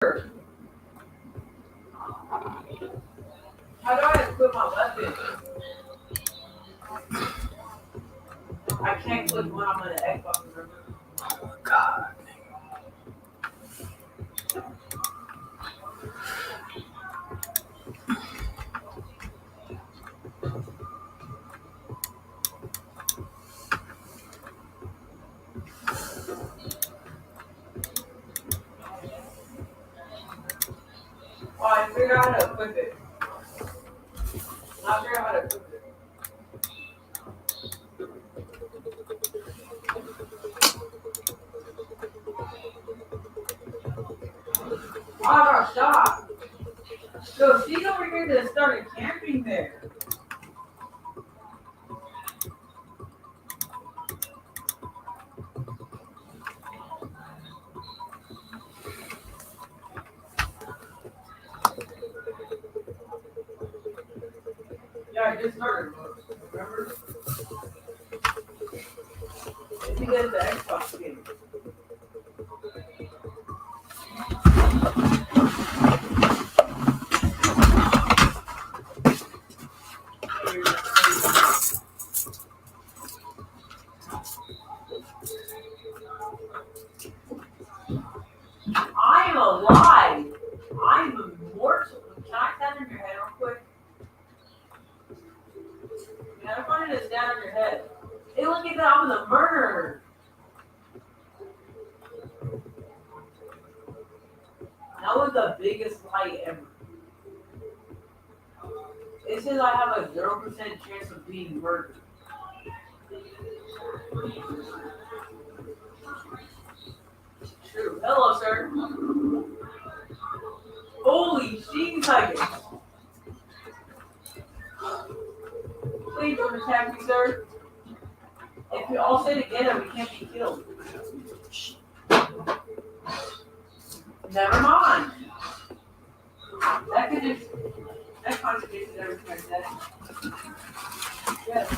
How do I equip my weapon? I can't click when I'm on the Xbox, remember? Oh God. Oh, I figured out how to equip it. Not sure how to equip it. Oh, I got shot. So she's over here that started camping there. Yeah, I just started. Remember? If you get the Xbox game. I am alive. I'm immortal. Can I stand on your head real quick? Man, I wanted to stand on your head. Hey, look at that. I'm the murderer. That was the biggest lie ever. It says I have a 0% chance of being murdered. True. Hello, sir. Holy cheese nuggets. Please don't attack me, sir. If we all stay together, we can't be killed. Never mind. That could just that contradicts everything I said. Yes.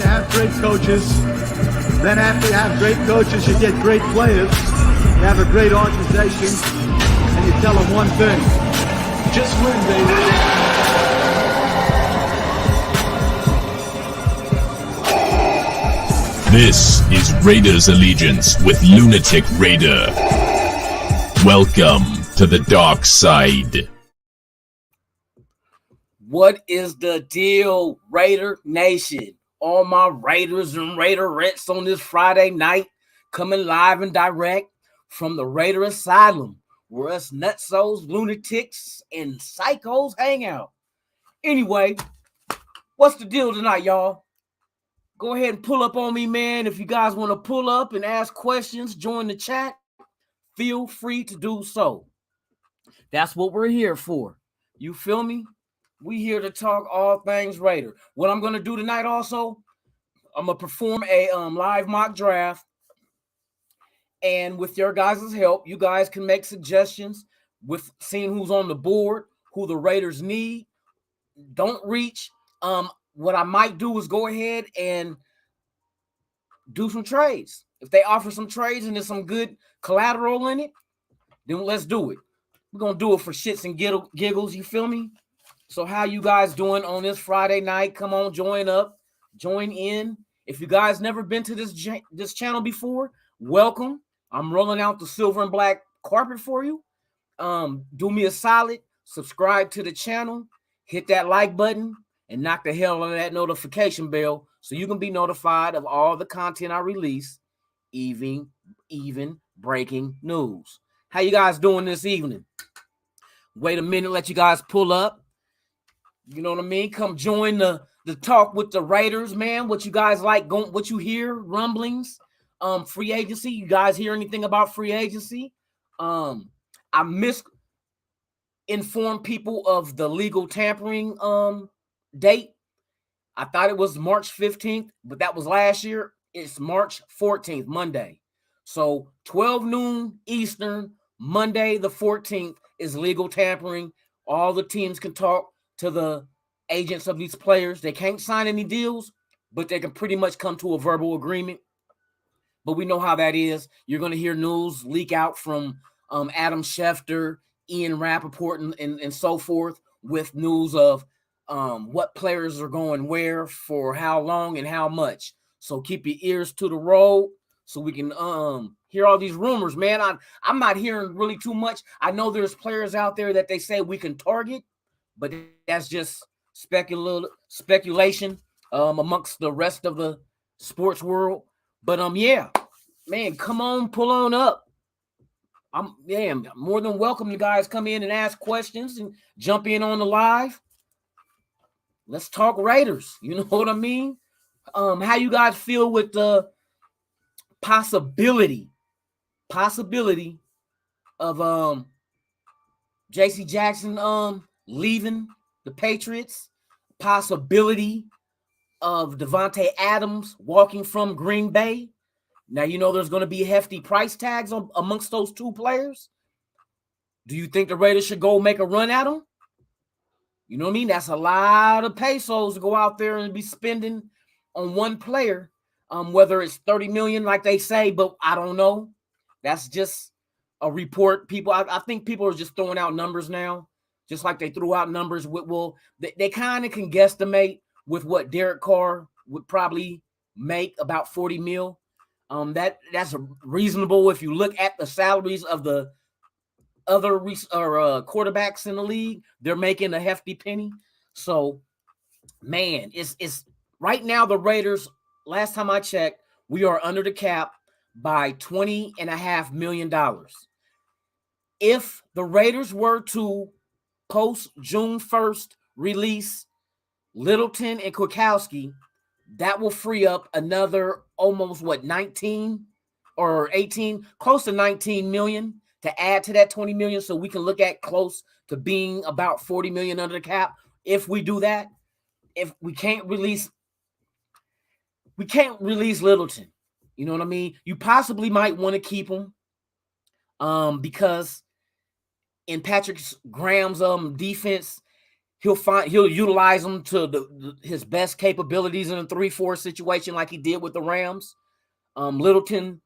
you have great coaches. Then after you have great coaches, you get great players. You have a great organization, and you tell them one thing: just win, baby. This is Raiders Allegiance with Lunatic Raider. Welcome to the dark side. What is the deal, Raider Nation? All my Raiders and Raiderettes on this Friday night, coming live and direct from the Raider Asylum, where us nutsos, lunatics, and psychos hang out. Anyway, what's the deal tonight, y'all? Go ahead and pull up on me, man. If you guys want to pull up and ask questions, join the chat, feel free to do so. That's what we're here for. You feel me? We here to talk all things Raider. What I'm going to do tonight also, I'm going to perform a live mock draft. And with your guys' help, you guys can make suggestions with seeing who's on the board, who the Raiders need. Don't reach. What I might do is go ahead and do some trades. If they offer some trades and there's some good collateral in it, then let's do it. We're going to do it for shits and giggles. You feel me? So how you guys doing on this Friday night? Come on, join up, join in. If you guys never been to this channel before, welcome. I'm rolling out the silver and black carpet for you. Do me a solid, subscribe to the channel, hit that like button, and knock the hell out of that notification bell so you can be notified of all the content I release, even breaking news. How you guys doing this evening? Wait a minute, let you guys pull up. You know what I mean? Come join the talk with the Raiders, man. What you guys like, what you hear, rumblings, free agency. You guys hear anything about free agency? I misinformed people of the legal tampering date. I thought it was March 15th, but that was last year. It's March 14th, Monday. So 12 noon Eastern, Monday the 14th is legal tampering. All the teams can talk to the agents of these players. They can't sign any deals, but they can pretty much come to a verbal agreement. But we know how that is. You're going to hear news leak out from Adam Schefter, Ian Rappaport, and so forth with news of what players are going where, for how long, and how much. So keep your ears to the road so we can hear all these rumors, man. I'm not hearing really too much. I know there's players out there that they say we can target, but that's just speculation amongst the rest of the sports world. But yeah, man, come on, pull on up. I'm more than welcome. You guys come in and ask questions and jump in on the live. Let's talk Raiders. You know what I mean? How you guys feel with the possibility of J.C. Jackson leaving the Patriots, possibility of Devontae Adams walking from Green Bay. Now, you know there's going to be hefty price tags amongst those two players. Do you think the Raiders should go make a run at them? You know what I mean? That's a lot of pesos to go out there and be spending on one player, whether it's $30 million like they say, but I don't know. That's just a report. People, I think people are just throwing out numbers now, just like they threw out numbers with, they kind of can guesstimate with what Derek Carr would probably make, about 40 mil. That's reasonable if you look at the salaries of the other quarterbacks in the league. They're making a hefty penny. So, man, it's right now the Raiders, last time I checked, we are under the cap by $20.5 million. If the Raiders were to post June 1st release Littleton and Kwiatkowski, that will free up another almost 19 or 18, close to 19 million to add to that 20 million. So we can look at close to being about 40 million under the cap. If we do that, if we can't release Littleton, you know what I mean? You possibly might want to keep him because in Patrick Graham's defense, he'll utilize him to his best capabilities in a 3-4 situation like he did with the Rams. Littleton,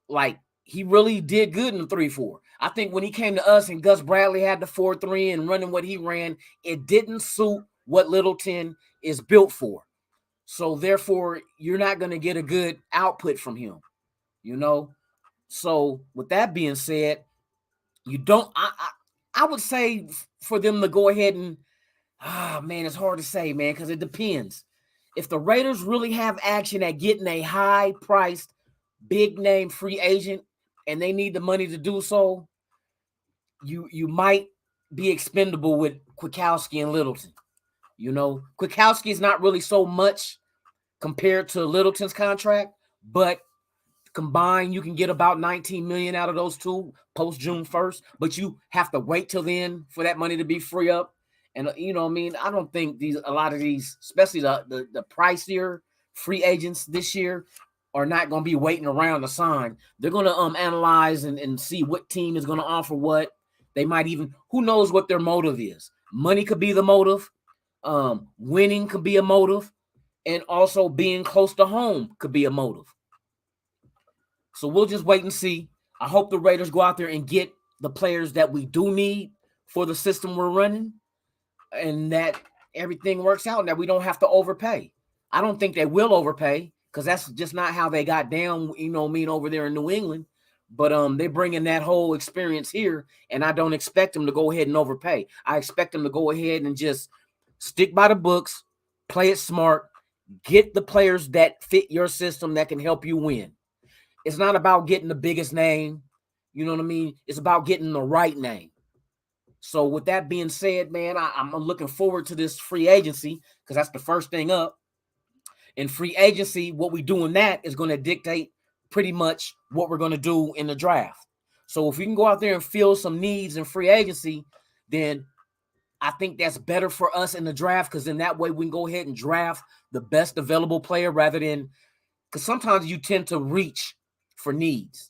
like, he really did good in the 3-4. I think when he came to us and Gus Bradley had the 4-3 and running what he ran, it didn't suit what Littleton is built for. So therefore, you're not going to get a good output from him, you know? So with that being said, you don't, I would say for them to go ahead and, man, it's hard to say, man, because it depends. If the Raiders really have action at getting a high-priced, big-name free agent and they need the money to do so, you might be expendable with Kwiatkowski and Littleton. You know, Kwiatkowski is not really so much compared to Littleton's contract, but combined, you can get about $19 million out of those two post June 1st, but you have to wait till then for that money to be free up. And you know, I mean, I don't think a lot of these, especially the pricier free agents this year, are not going to be waiting around to sign. They're going to analyze and see what team is going to offer what. They might even, who knows what their motive is. Money could be the motive. Winning could be a motive. And also being close to home could be a motive. So we'll just wait and see. I hope the Raiders go out there and get the players that we do need for the system we're running, and that everything works out and that we don't have to overpay. I don't think they will overpay because that's just not how they got down, you know, over there in New England. But they bring in that whole experience here, and I don't expect them to go ahead and overpay. I expect them to go ahead and just stick by the books, play it smart, get the players that fit your system that can help you win. It's not about getting the biggest name. You know what I mean? It's about getting the right name. So with that being said, man, I'm looking forward to this free agency because that's the first thing up. In free agency, what we do in that is going to dictate pretty much what we're going to do in the draft. So if we can go out there and fill some needs in free agency, then I think that's better for us in the draft because in that way we can go ahead and draft the best available player rather than, because sometimes you tend to reach for needs.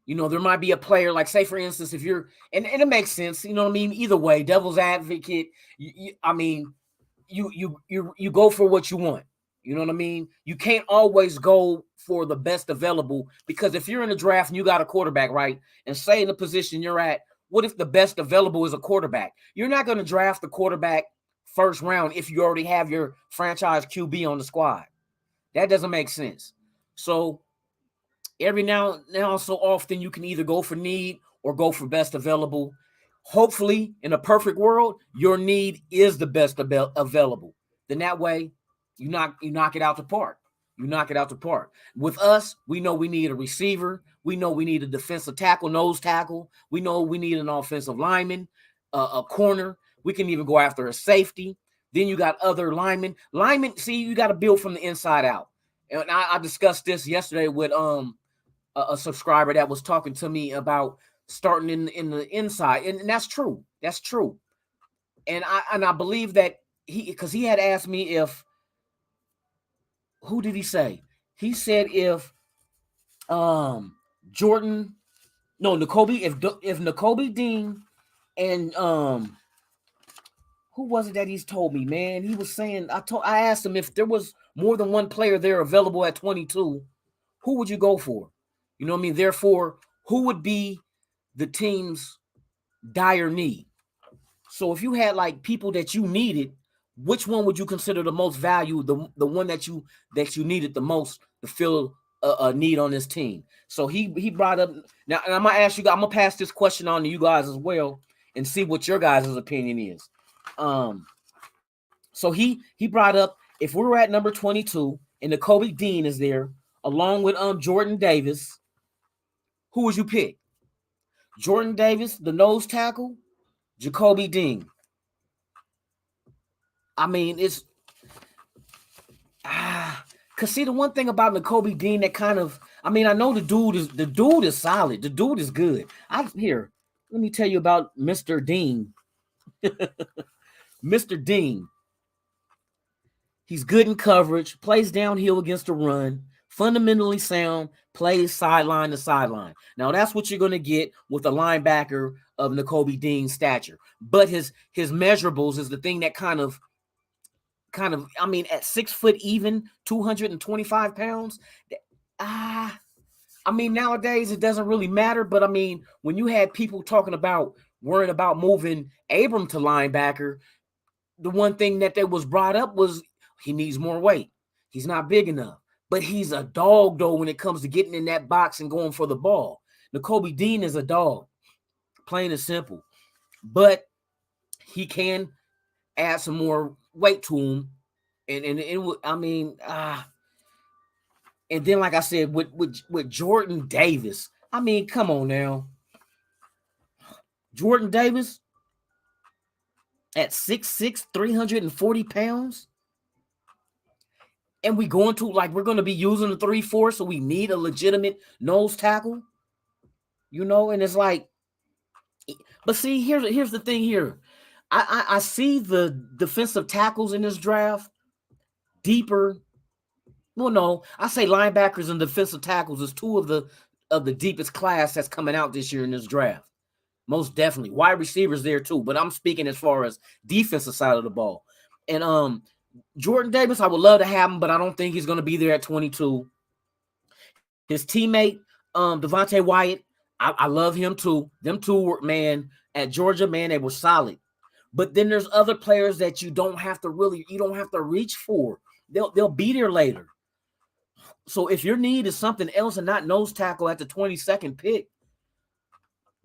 You know, there might be a player, like say for instance, if you're, and it makes sense, you know what I mean? Either way, devil's advocate, you go for what you want. You know what I mean? You can't always go for the best available because if you're in a draft and you got a quarterback, right, and say in the position you're at, what if the best available is a quarterback? You're not going to draft the quarterback first round if you already have your franchise QB on the squad. That doesn't make sense. So every now so often you can either go for need or go for best available. Hopefully, in a perfect world, your need is the best available. Then that way, you knock it out the park. You knock it out the park. With us, we know we need a receiver. We know we need a defensive tackle, nose tackle. We know we need an offensive lineman, a corner. We can even go after a safety. Then you got other linemen. See, you got to build from the inside out. And I discussed this yesterday with a subscriber that was talking to me about starting in the inside, and that's true. That's true. And I believe that because he had asked me if, who did he say? He said if Nakobe Dean and who was it that he's told me, man? He was saying, I asked him if there was more than one player there available at 22, who would you go for? You know what I mean? Therefore, who would be the team's dire need? So if you had like people that you needed, which one would you consider the most value, the one that you needed the most to fill a need on this team? So he brought up, now, and I'm gonna ask you, I'm gonna pass this question on to you guys as well and see what your guys' opinion is. So he brought up, if we were at number 22 and Nakobe Dean is there along with Jordan Davis, who would you pick? Jordan Davis, the nose tackle, Jacoby Dean. I mean, it's cause see, the one thing about Nakobe Dean that kind of, I mean, I know the dude is solid. The dude is good. Let me tell you about Mr. Dean. Mr. Dean. He's good in coverage, plays downhill against the run, fundamentally sound, plays sideline to sideline. Now that's what you're going to get with a linebacker of Nakobe Dean's stature. But his measurables is the thing that kind of, I mean, at 6 foot even, 225 pounds. I mean, nowadays it doesn't really matter. But I mean, when you had people talking about worrying about moving Abram to linebacker, the one thing that was brought up was he needs more weight. He's not big enough. But he's a dog, though, when it comes to getting in that box and going for the ball. Nakobe Dean is a dog, plain and simple. But he can add some more weight to him. And I mean, and then, like I said, with Jordan Davis, I mean, come on now. Jordan Davis at 6'6", 340 pounds. And we're going to be using the 3-4, so we need a legitimate nose tackle. And it's like, but see, here's the thing here. I see the defensive tackles in this draft deeper. Well, no, I say linebackers and defensive tackles is two of the deepest class that's coming out this year in this draft. Most definitely. Wide receivers there too, but I'm speaking as far as defensive side of the ball. And Jordan Davis, I would love to have him, but I don't think he's going to be there at 22. His teammate, Devontae Wyatt, I love him too. Them two were, man, at Georgia, man, they were solid. But then there's other players that you don't have to reach for. They'll be there later. So if your need is something else and not nose tackle at the 22nd pick,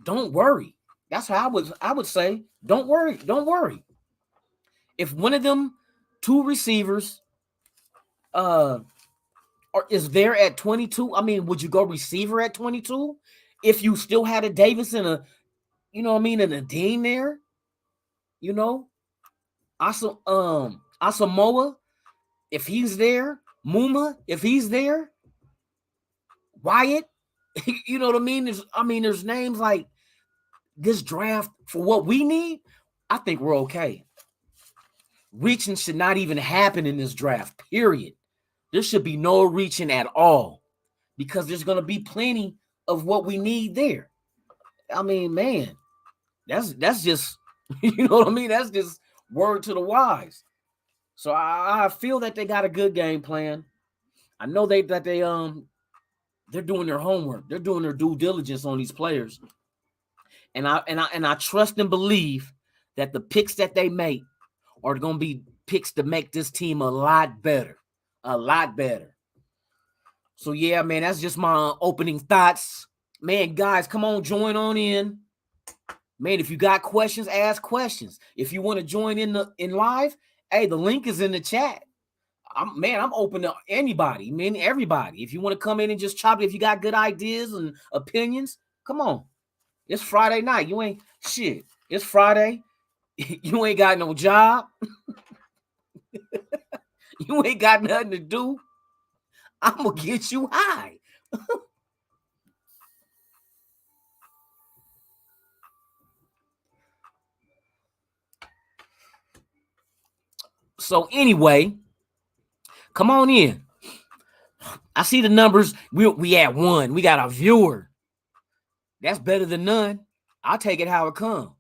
don't worry. That's how I would say, don't worry. If one of them two receivers is there at 22, I mean, would you go receiver at 22 if you still had a Davis and a, and a Dean there? Asamoah, if he's there, Muma, if he's there, Wyatt, you know what I mean? There's names like this draft for what we need. I think we're okay. Reaching should not even happen in this draft, period. There should be no reaching at all because there's going to be plenty of what we need there. I mean, man, that's just, you know what I mean? That's just word to the wise. So I feel that they got a good game plan. I know they're doing their homework. They're doing their due diligence on these players. And I trust and believe that the picks that they make are going to be picks to make this team a lot better. A lot better. So, yeah, man, that's just my opening thoughts. Man, guys, come on, join on in. Man, if you got questions, ask questions. If you want to join in live, hey, the link is in the chat. I'm open to anybody, everybody. If you want to come in and just chop it, if you got good ideas and opinions, come on. It's Friday night. You ain't shit. It's Friday. You ain't got no job. You ain't got nothing to do. I'm going to get you high. So anyway, come on in. I see the numbers. We at 1. We got a viewer. That's better than none. I'll take it how it comes.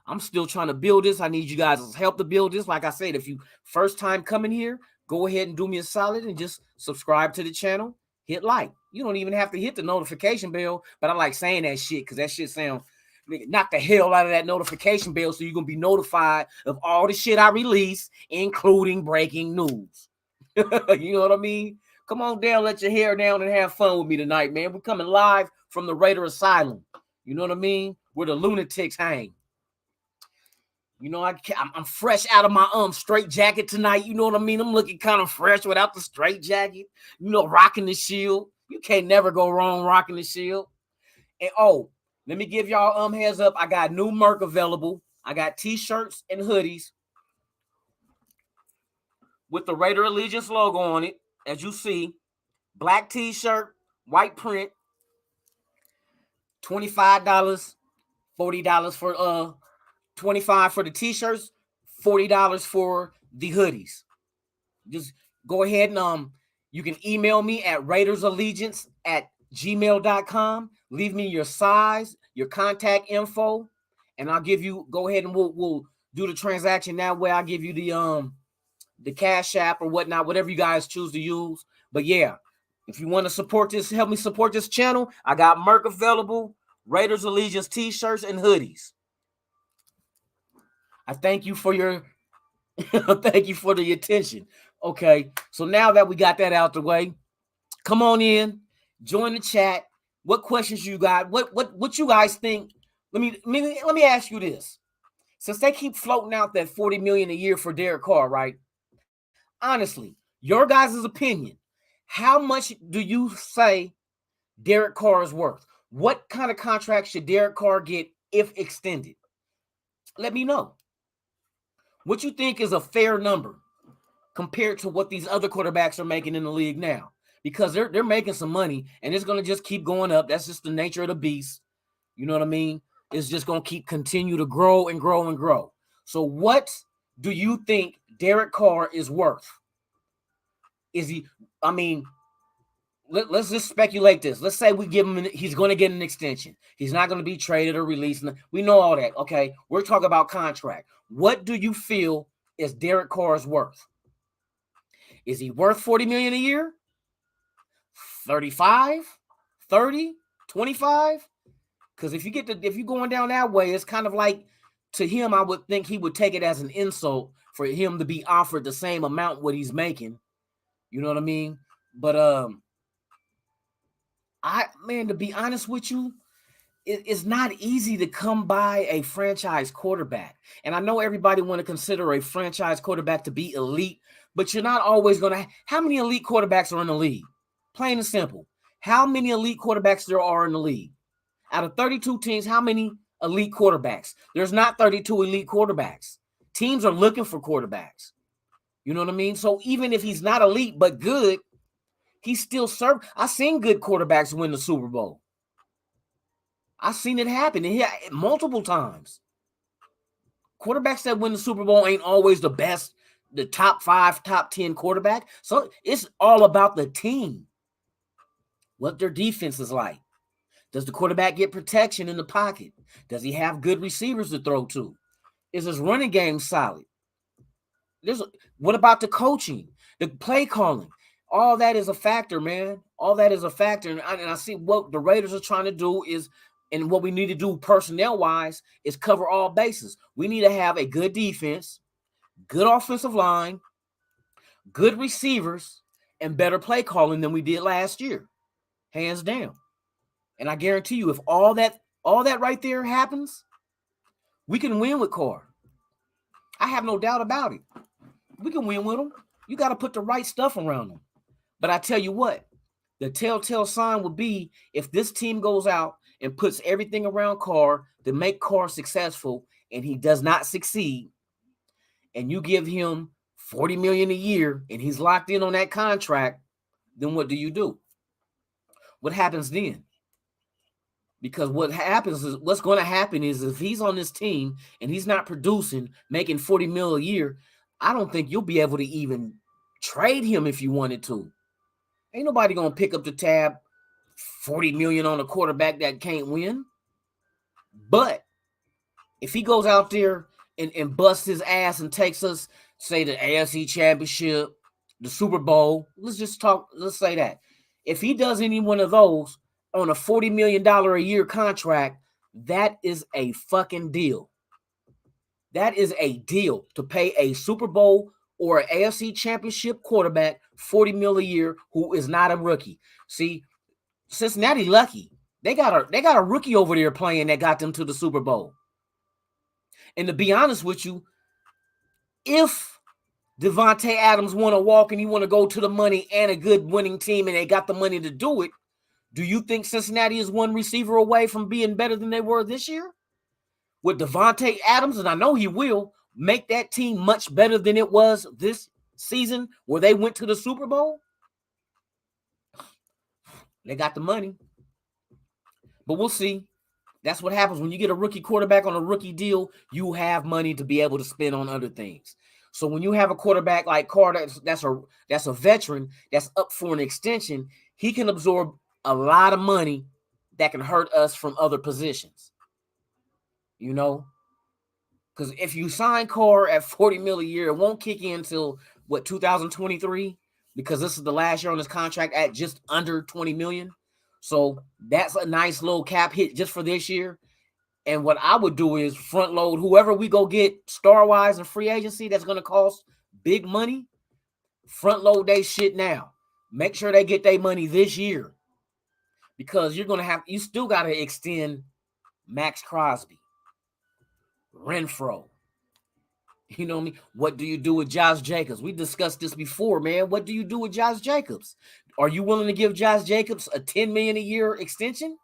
I'm still trying to build this. I need you guys' help to build this. Like I said, if you first time coming here, go ahead and do me a solid and just subscribe to the channel. Hit like. You don't even have to hit the notification bell, but I like saying that shit because that shit sounds, knock the hell out of that notification bell so you're going to be notified of all the shit I release, including breaking news. You know what I mean? Come on down, let your hair down and have fun with me tonight, man. We're coming live from the Raider Asylum. You know what I mean? Where the lunatics hang. You know, I'm fresh out of my straight jacket tonight. You know what I mean? I'm looking kind of fresh without the straight jacket. You know, rocking the shield. You can't never go wrong rocking the shield. And let me give y'all heads up. I got new merch available. I got t-shirts and hoodies with the Raider Allegiance logo on it, as you see. Black t-shirt, white print. $25, $40 for $25 for the t-shirts, $40 for the hoodies. Just go ahead and you can email me at raidersallegiance gmail.com. Leave me your size, your contact info, and I'll give you. Go ahead and we'll do the transaction that way. I'll give you the Cash App or whatnot, whatever you guys choose to use. But yeah, if you want to support this, help me support this channel. I got merch available, Raiders Allegiance t-shirts and hoodies. I thank you for your thank you for the attention. Okay, so now that we got that out the way, come on in, join the chat. What questions you got? What you guys think? Let me ask you this. Since they keep floating out that $40 million a year for Derek Carr, right? Honestly, your guys' opinion, how much do you say Derek Carr is worth? What kind of contract should Derek Carr get if extended? Let me know. What you think is a fair number compared to what these other quarterbacks are making in the league now? Because they're making some money and it's going to just keep going up. That's just the nature of the beast. You know what I mean? It's just going to continue to grow and grow and grow. So what do you think Derek Carr is worth? Is he, I mean, let's just speculate this. Let's say we give him, he's going to get an extension. He's not going to be traded or released. We know all that. Okay. We're talking about contract. What do you feel is Derek Carr's worth? Is he worth $40 million a year? 35, 30, 25? Because if you're going down that way, it's kind of like, to him, I would think he would take it as an insult for him to be offered the same amount what he's making. You know what I mean? But to be honest with you, it's not easy to come by a franchise quarterback. And I know everybody want to consider a franchise quarterback to be elite, but you're not always going to. How many elite quarterbacks are in the league? Plain and simple. How many elite quarterbacks there are in the league? Out of 32 teams, how many elite quarterbacks? There's not 32 elite quarterbacks. Teams are looking for quarterbacks. You know what I mean? So even if he's not elite but good, he's still served. I've seen good quarterbacks win the Super Bowl. I've seen it happen multiple times. Quarterbacks that win the Super Bowl ain't always the best, the top 5, top 10 quarterback. So it's all about the team, what their defense is like. Does the quarterback get protection in the pocket? Does he have good receivers to throw to? Is his running game solid? What about the coaching, the play calling? All that is a factor, man. All that is a factor. And I see what the Raiders are trying to do is, and what we need to do personnel-wise is cover all bases. We need to have a good defense, good offensive line, good receivers, and better play calling than we did last year. Hands down. And I guarantee you, if all that right there happens, we can win with Carr. I have no doubt about it. We can win with him. You got to put the right stuff around him. But I tell you what, the telltale sign would be if this team goes out and puts everything around Carr to make Carr successful and he does not succeed, and you give him $40 million a year and he's locked in on that contract, then what do you do? What happens then? Because what's going to happen is if he's on this team and he's not producing, making $40 million a year, I don't think you'll be able to even trade him if you wanted to. Ain't nobody going to pick up the tab, $40 million on a quarterback that can't win. But if he goes out there and busts his ass and takes us, say, the AFC Championship, the Super Bowl, let's say that. If he does any one of those on a $40 million a year contract, that is a fucking deal. That is a deal to pay a Super Bowl or an AFC Championship quarterback $40 million a year who is not a rookie. See, Cincinnati lucky. They got a rookie over there playing that got them to the Super Bowl. And to be honest with you, if Devontae Adams want to walk and he want to go to the money and a good winning team and they got the money to do it, do you think Cincinnati is one receiver away from being better than they were this year? With Devontae Adams, and I know he will, make that team much better than it was this season where they went to the Super Bowl? They got the money. But we'll see. That's what happens when you get a rookie quarterback on a rookie deal. You have money to be able to spend on other things. So when you have a quarterback like Carr, that's a veteran that's up for an extension, he can absorb a lot of money that can hurt us from other positions. You know, because if you sign Carr at $40 million a year, it won't kick in until what 2023, because this is the last year on his contract at just under 20 million. So that's a nice little cap hit just for this year. And what I would do is front load whoever we go get star wise and free agency that's going to cost big money. Front load they shit now. Make sure they get their money this year, because you still got to extend Max Crosby, Renfro. You know what I mean? What do you do with Josh Jacobs? We discussed this before, man. What do you do with Josh Jacobs? Are you willing to give Josh Jacobs a $10 million a year extension?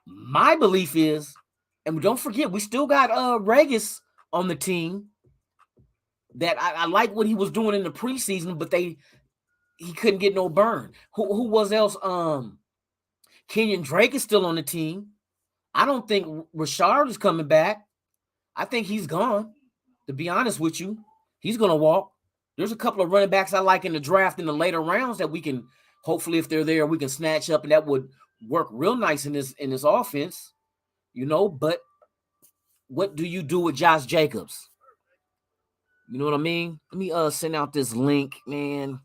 My belief is, and don't forget, we still got Regis on the team. That I like what he was doing in the preseason, but he couldn't get no burn. Who was else? Kenyon Drake is still on the team. I don't think Rashard is coming back. I think he's gone. To be honest with you, he's gonna walk. There's a couple of running backs I like in the draft in the later rounds that we can, hopefully, if they're there, we can snatch up, and that would work real nice in this offense. You know, but what do you do with Josh Jacobs? You know what I mean? Let me send out this link, man.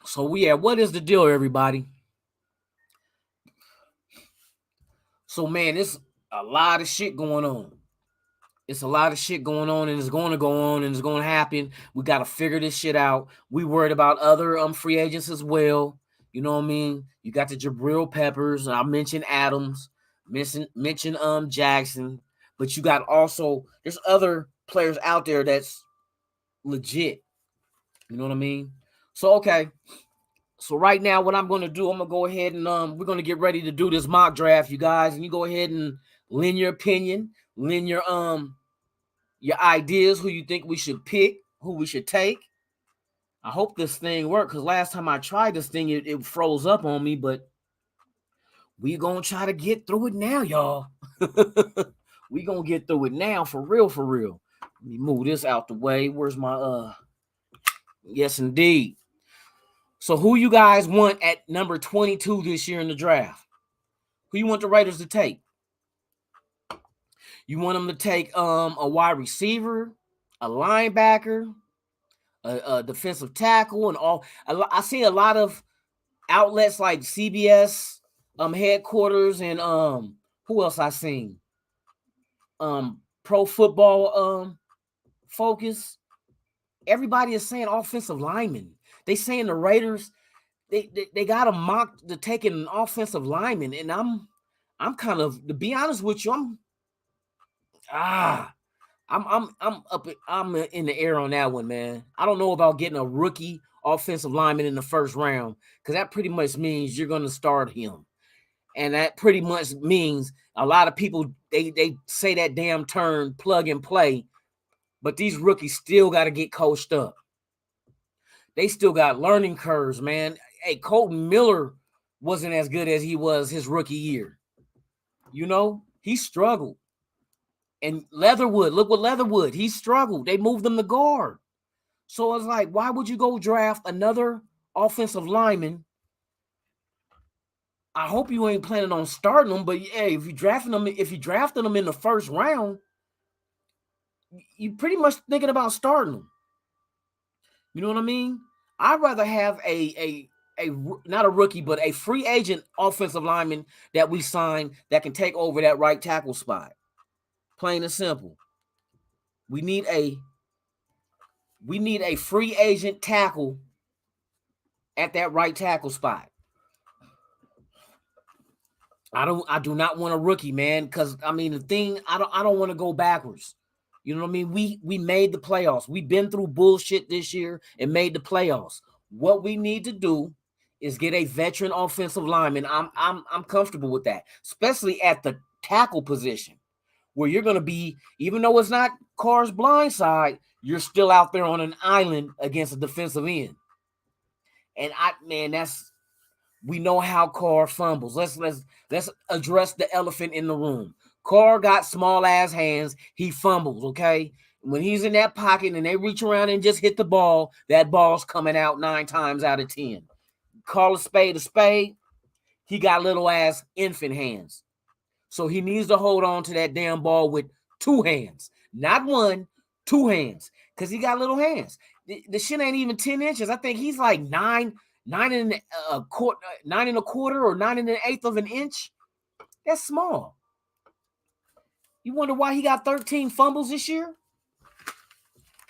So what is the deal, everybody? So, man, it's a lot of shit going on. It's a lot of shit going on, and it's going to go on, and it's going to happen. We got to figure this shit out. We worried about other free agents as well. You know what I mean? You got the Jabril Peppers. I mentioned Adams. Mention Jackson. But you got also, there's other players out there that's legit. You know what I mean? So, okay. So right now, what I'm going to do, I'm going to go ahead and we're going to get ready to do this mock draft, you guys. And you go ahead and lend your opinion, lend your ideas, who you think we should pick, who we should take. I hope this thing worked, because last time I tried this thing, it froze up on me. But we going to try to get through it now, y'all. We going to get through it now, for real, for real. Let me move this out the way. Where's my yes, indeed. So who you guys want at number 22 this year in the draft? Who you want the Raiders to take? You want them to take a wide receiver, a linebacker, a defensive tackle, and all. I see a lot of outlets like CBS headquarters, and who else I seen? Pro Football Focus. Everybody is saying offensive lineman. They saying the Raiders, they got a mock to take an offensive lineman, and I'm kind of, to be honest with you, I'm in the air on that one, man. I don't know about getting a rookie offensive lineman in the first round, because that pretty much means you're going to start him, and that pretty much means a lot of people they say that damn term plug and play, but these rookies still got to get coached up. They still got learning curves, man. Hey, Colton Miller wasn't as good as he was his rookie year. You know, he struggled. And Leatherwood, look what Leatherwood, he struggled. They moved him to guard. So it's like, why would you go draft another offensive lineman? I hope you ain't planning on starting them, but yeah, if you drafted them in the first round, you pretty much thinking about starting them. You know what I mean? I'd rather have a not a rookie, but a free agent offensive lineman that we sign that can take over that right tackle spot. Plain and simple. We need a free agent tackle at that right tackle spot. I do not want a rookie, man, because I mean, the thing, I don't want to go backwards. You know what I mean? We made the playoffs. We've been through bullshit this year and made the playoffs. What we need to do is get a veteran offensive lineman. I'm comfortable with that, especially at the tackle position, where you're going to be, even though it's not Carr's blind side, you're still out there on an island against a defensive end. And we know how Carr fumbles. Let's address the elephant in the room. Carr got small ass hands. He fumbles, okay? When he's in that pocket and they reach around and just hit the ball, that ball's coming out 9 times out of 10. Call a spade a spade. He got little ass infant hands. So he needs to hold on to that damn ball with 2 hands. Not 1, 2 hands. Because he got little hands. The shit ain't even 10 inches. I think he's like 9 and a quarter or 9 1/8 of an inch. That's small. You wonder why he got 13 fumbles this year?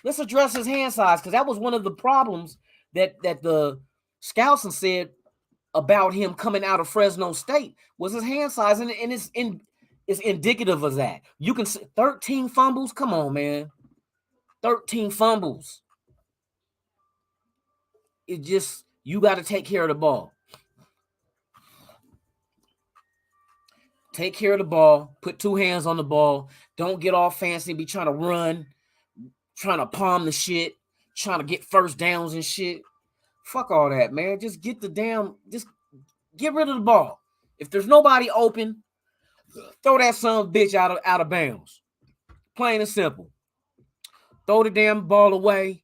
Let's address his hand size, because that was one of the problems that the scouts said about him coming out of Fresno State was his hand size, and it's indicative of that. You can see 13 fumbles. Come on, man. 13 fumbles. It just, you got to take care of the ball. Take care of the ball. Put 2 hands on the ball. Don't get all fancy. Be trying to run, trying to palm the shit, trying to get first downs and shit. Fuck all that, man. Just get rid of the ball. If there's nobody open, throw that son of a bitch out of bounds. Plain and simple. Throw the damn ball away.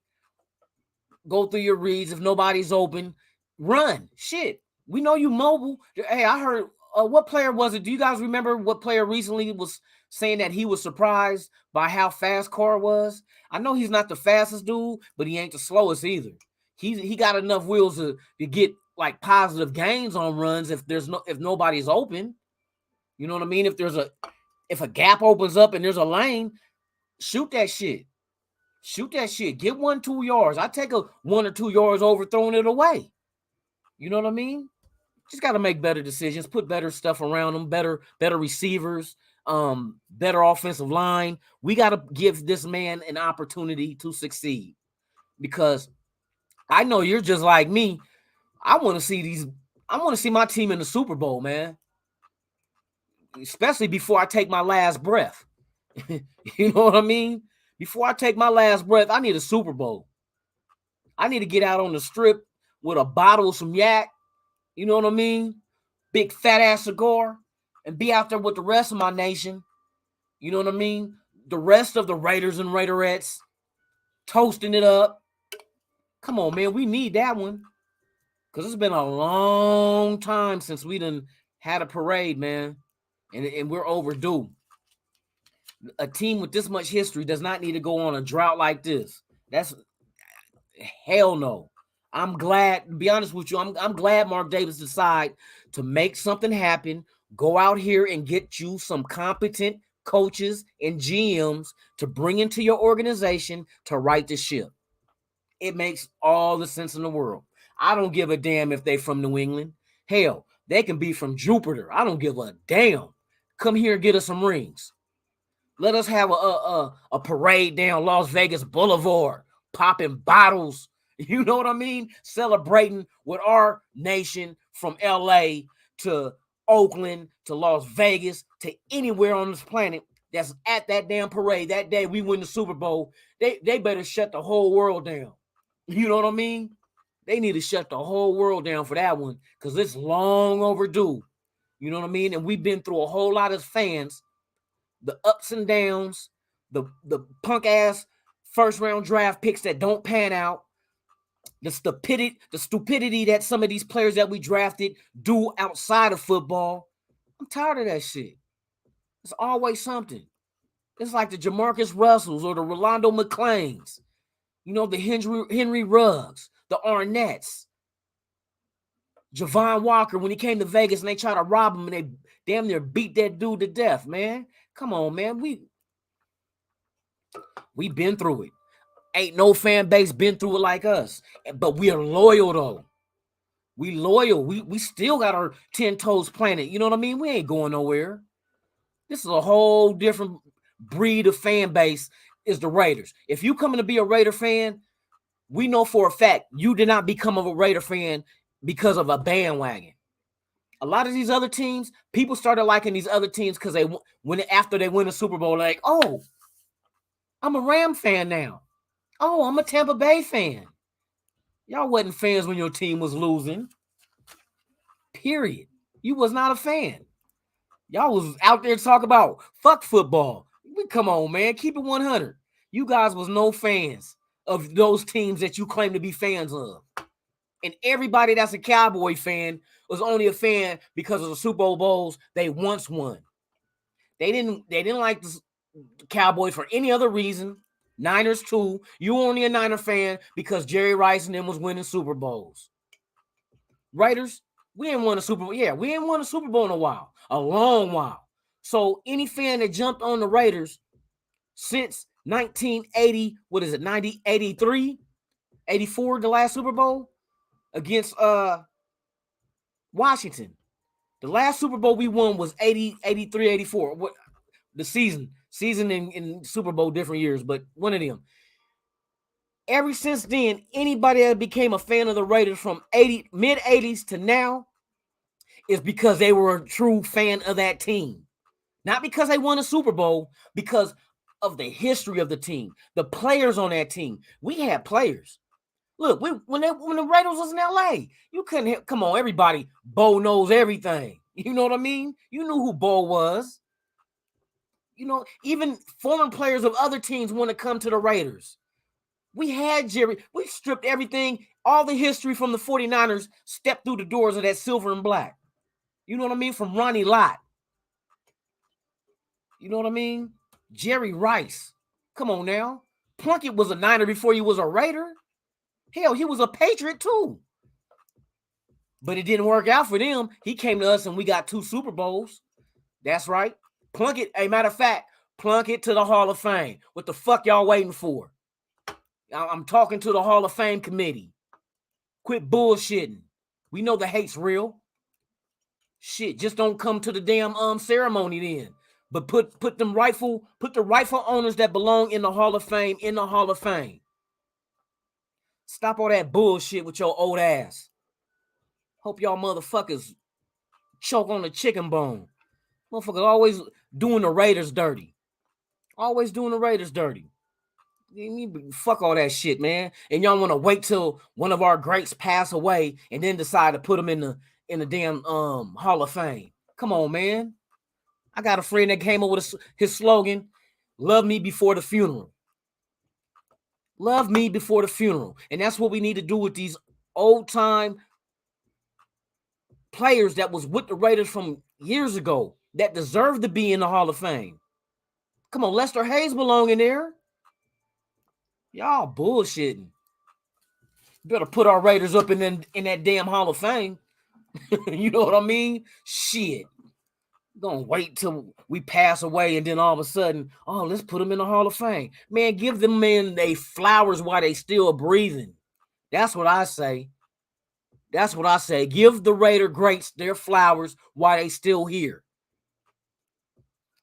Go through your reads. If nobody's open, run. Shit. We know you mobile. Hey, I heard, what player was it? Do you guys remember what player recently was saying that he was surprised by how fast Carr was? I know he's not the fastest dude, but he ain't the slowest either. He got enough wheels to get like positive gains on runs if nobody's open. You know what I mean? If a gap opens up and there's a lane, shoot that shit. Shoot that shit. Get 1-2 yards. I take a 1 or 2 yards over throwing it away. You know what I mean? Just got to make better decisions, put better stuff around them, better receivers, better offensive line. We got to give this man an opportunity to succeed, because I know you're just like me. I want to see my team in the Super Bowl, man. Especially before I take my last breath. You know what I mean? Before I take my last breath, I need a Super Bowl. I need to get out on the strip with a bottle of some yak. You know what I mean? Big fat ass cigar, and be out there with the rest of my nation. You know what I mean? The rest of the Raiders and Raiderettes toasting it up. Come on, man. We need that one. Because it's been a long time since we done had a parade, man. And we're overdue. A team with this much history does not need to go on a drought like this. That's hell no. I'm glad, to be honest with you, I'm glad Mark Davis decided to make something happen. Go out here and get you some competent coaches and GMs to bring into your organization to right the ship. It makes all the sense in the world. I don't give a damn if they from New England. Hell, they can be from Jupiter. I don't give a damn. Come here and get us some rings. Let us have a parade down Las Vegas Boulevard, popping bottles. You know what I mean? Celebrating with our nation from LA to Oakland to Las Vegas to anywhere on this planet that's at that damn parade. That day we win the Super Bowl, they better shut the whole world down. You know what I mean? They need to shut the whole world down for that one, because it's long overdue. You know what I mean? And we've been through a whole lot as fans, the ups and downs, the punk ass first round draft picks that don't pan out, the stupidity that some of these players that we drafted do outside of football. I'm tired of that shit. It's always something. It's like the Jamarcus Russells or the Rolando McClains, you know, the Henry Ruggs, the Arnett's, Javon Walker when he came to Vegas and they tried to rob him and they damn near beat that dude to death, man. Come on, man. We been through it. Ain't no fan base been through it like us. But we are loyal, though. We loyal. We still got our 10 toes planted. You know what I mean? We ain't going nowhere. This is a whole different breed of fan base is the Raiders. If you coming to be a Raider fan, we know for a fact you did not become a Raider fan because of a bandwagon. A lot of these other teams, people started liking these other teams because after they win the Super Bowl, like, oh, I'm a Ram fan now. Oh, I'm a Tampa Bay fan. Y'all wasn't fans when your team was losing. Period. You was not a fan. Y'all was out there talking about fuck football. Come on, man. Keep it 100. You guys was no fans of those teams that you claim to be fans of. And everybody that's a Cowboy fan was only a fan because of the Super Bowl bowls they once won. They didn't like the Cowboys for any other reason. Niners too. You only a Niner fan because Jerry Rice and them was winning Super Bowls. Raiders, we ain't won a Super Bowl. Yeah, we ain't won a Super Bowl in a long while. So any fan that jumped on the Raiders since 1980, what is it, 90, 83, 84, the last Super Bowl against Washington. The last Super Bowl we won was 80, 83, 84. What the season in Super Bowl different years, but one of them. Ever since then, anybody that became a fan of the Raiders from mid 80s to now is because they were a true fan of that team. Not because they won a Super Bowl, because of the history of the team, the players on that team. We had players. Look, when the Raiders was in LA, you couldn't come on, everybody. Bo knows everything. You know what I mean? You knew who Bo was. You know, even former players of other teams want to come to the Raiders. We had Jerry. We stripped everything, all the history from the 49ers, stepped through the doors of that silver and black. You know what I mean? From Ronnie Lott. You know what I mean? Jerry Rice. Come on now. Plunkett was a Niner before he was a Raider. Hell, he was a Patriot too. But it didn't work out for them. He came to us and we got 2 Super Bowls. That's right. Plunkett, a matter of fact, Plunkett to the Hall of Fame. What the fuck y'all waiting for? I'm talking to the Hall of Fame committee. Quit bullshitting. We know the hate's real. Shit, just don't come to the damn ceremony then. But put the rightful owners that belong in the Hall of Fame in the Hall of Fame. Stop all that bullshit with your old ass. Hope y'all motherfuckers choke on the chicken bone. Motherfuckers always doing the Raiders dirty. Always doing the Raiders dirty. Fuck all that shit, man. And y'all want to wait till one of our greats pass away and then decide to put them in the damn Hall of Fame. Come on, man. I got a friend that came up with his slogan, "Love me before the funeral." Love me before the funeral. And that's what we need to do with these old time players that was with the Raiders from years ago that deserve to be in the Hall of Fame. Come on, Lester Hayes belong in there. Y'all bullshitting. Better put our Raiders up in that damn Hall of Fame. You know what I mean? Shit. Gonna wait till we pass away and then all of a sudden, oh, let's put them in the Hall of Fame. Man, give them men they flowers while they still breathing. That's what I say. That's what I say. Give the Raider greats their flowers while they still here.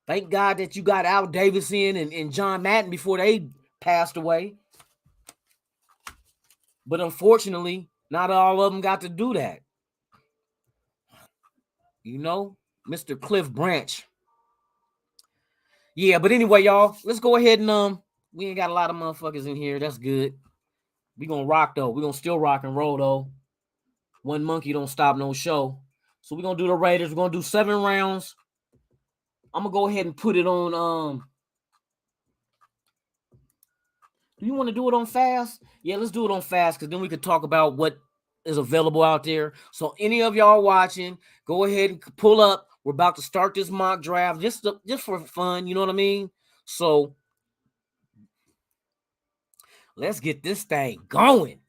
Thank God that you got Al Davis in and John Madden before they passed away. But unfortunately, not all of them got to do that. You know, Mr. Cliff Branch. Yeah, but anyway, y'all, let's go ahead and we ain't got a lot of motherfuckers in here. That's good. We gonna rock though. We gonna still rock and roll though. One monkey don't stop no show. So we're gonna do the Raiders. We're gonna do 7 rounds. I'm gonna go ahead and put it on. Do you want to do it on fast? Yeah, let's do it on fast because then we could talk about what is available out there. So any of y'all watching, go ahead and pull up. We're about to start this mock draft just for fun. You know what I mean? So let's get this thing going.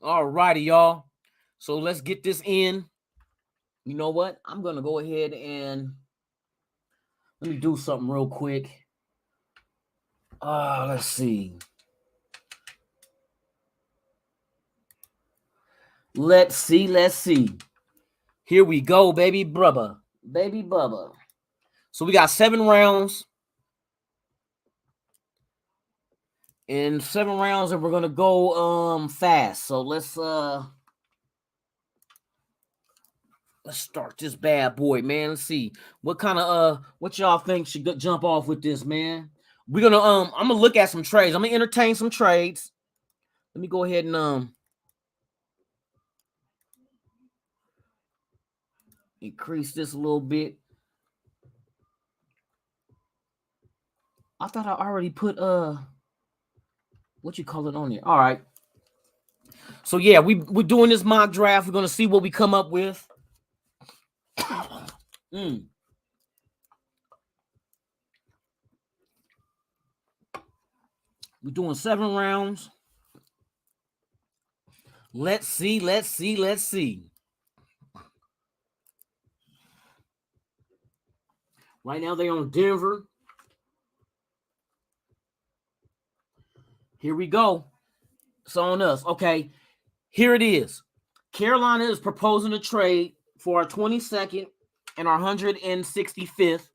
All righty, y'all. So let's get this in. You know what? I'm going to go ahead and let me do something real quick. Let's see. Let's see. Here we go, baby brother. Baby Bubba. So we got 7 rounds. In 7 rounds, and we're gonna go fast. So let's start this bad boy, man. Let's see what kind of what y'all think should jump off with this, man. We're gonna I'm gonna look at some trades. I'm gonna entertain some trades. Let me go ahead and increase this a little bit. I thought I already put what you call it on there. All right. So yeah, we're doing this mock draft. We're gonna see what we come up with. We're doing 7 rounds. Let's see. Right now they're on Denver. Here we go. It's on us. Okay, here it is. Carolina is proposing a trade for our 22nd and our 165th.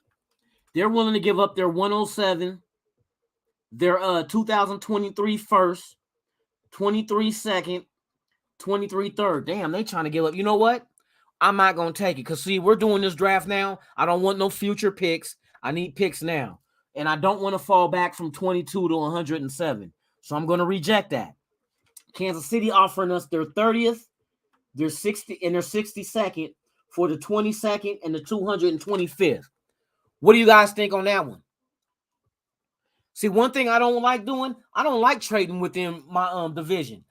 They're willing to give up their 107, their 2023 first, 23 second, 23 third. Damn, they trying to give up. You know what? I'm not going to take it because, see, we're doing this draft now. I don't want no future picks. I need picks now. And I don't want to fall back from 22 to 107. So I'm going to reject that. Kansas City offering us their 30th, their 60, and their 62nd for the 22nd and the 225th. What do you guys think on that one? See, one thing I don't like doing, I don't like trading within my division.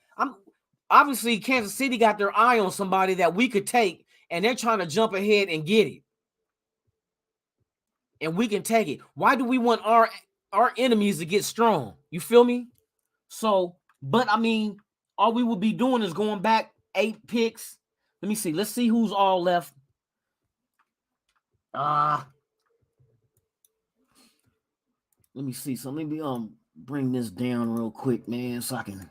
Obviously Kansas City got their eye on somebody that we could take, and they're trying to jump ahead and get it. And we can take it. Why do we want our enemies to get strong? You feel me? So, but I mean, all we would be doing is going back 8 picks. Let me see. Let's see who's all left. Let me see. So let me bring this down real quick, man, so I can.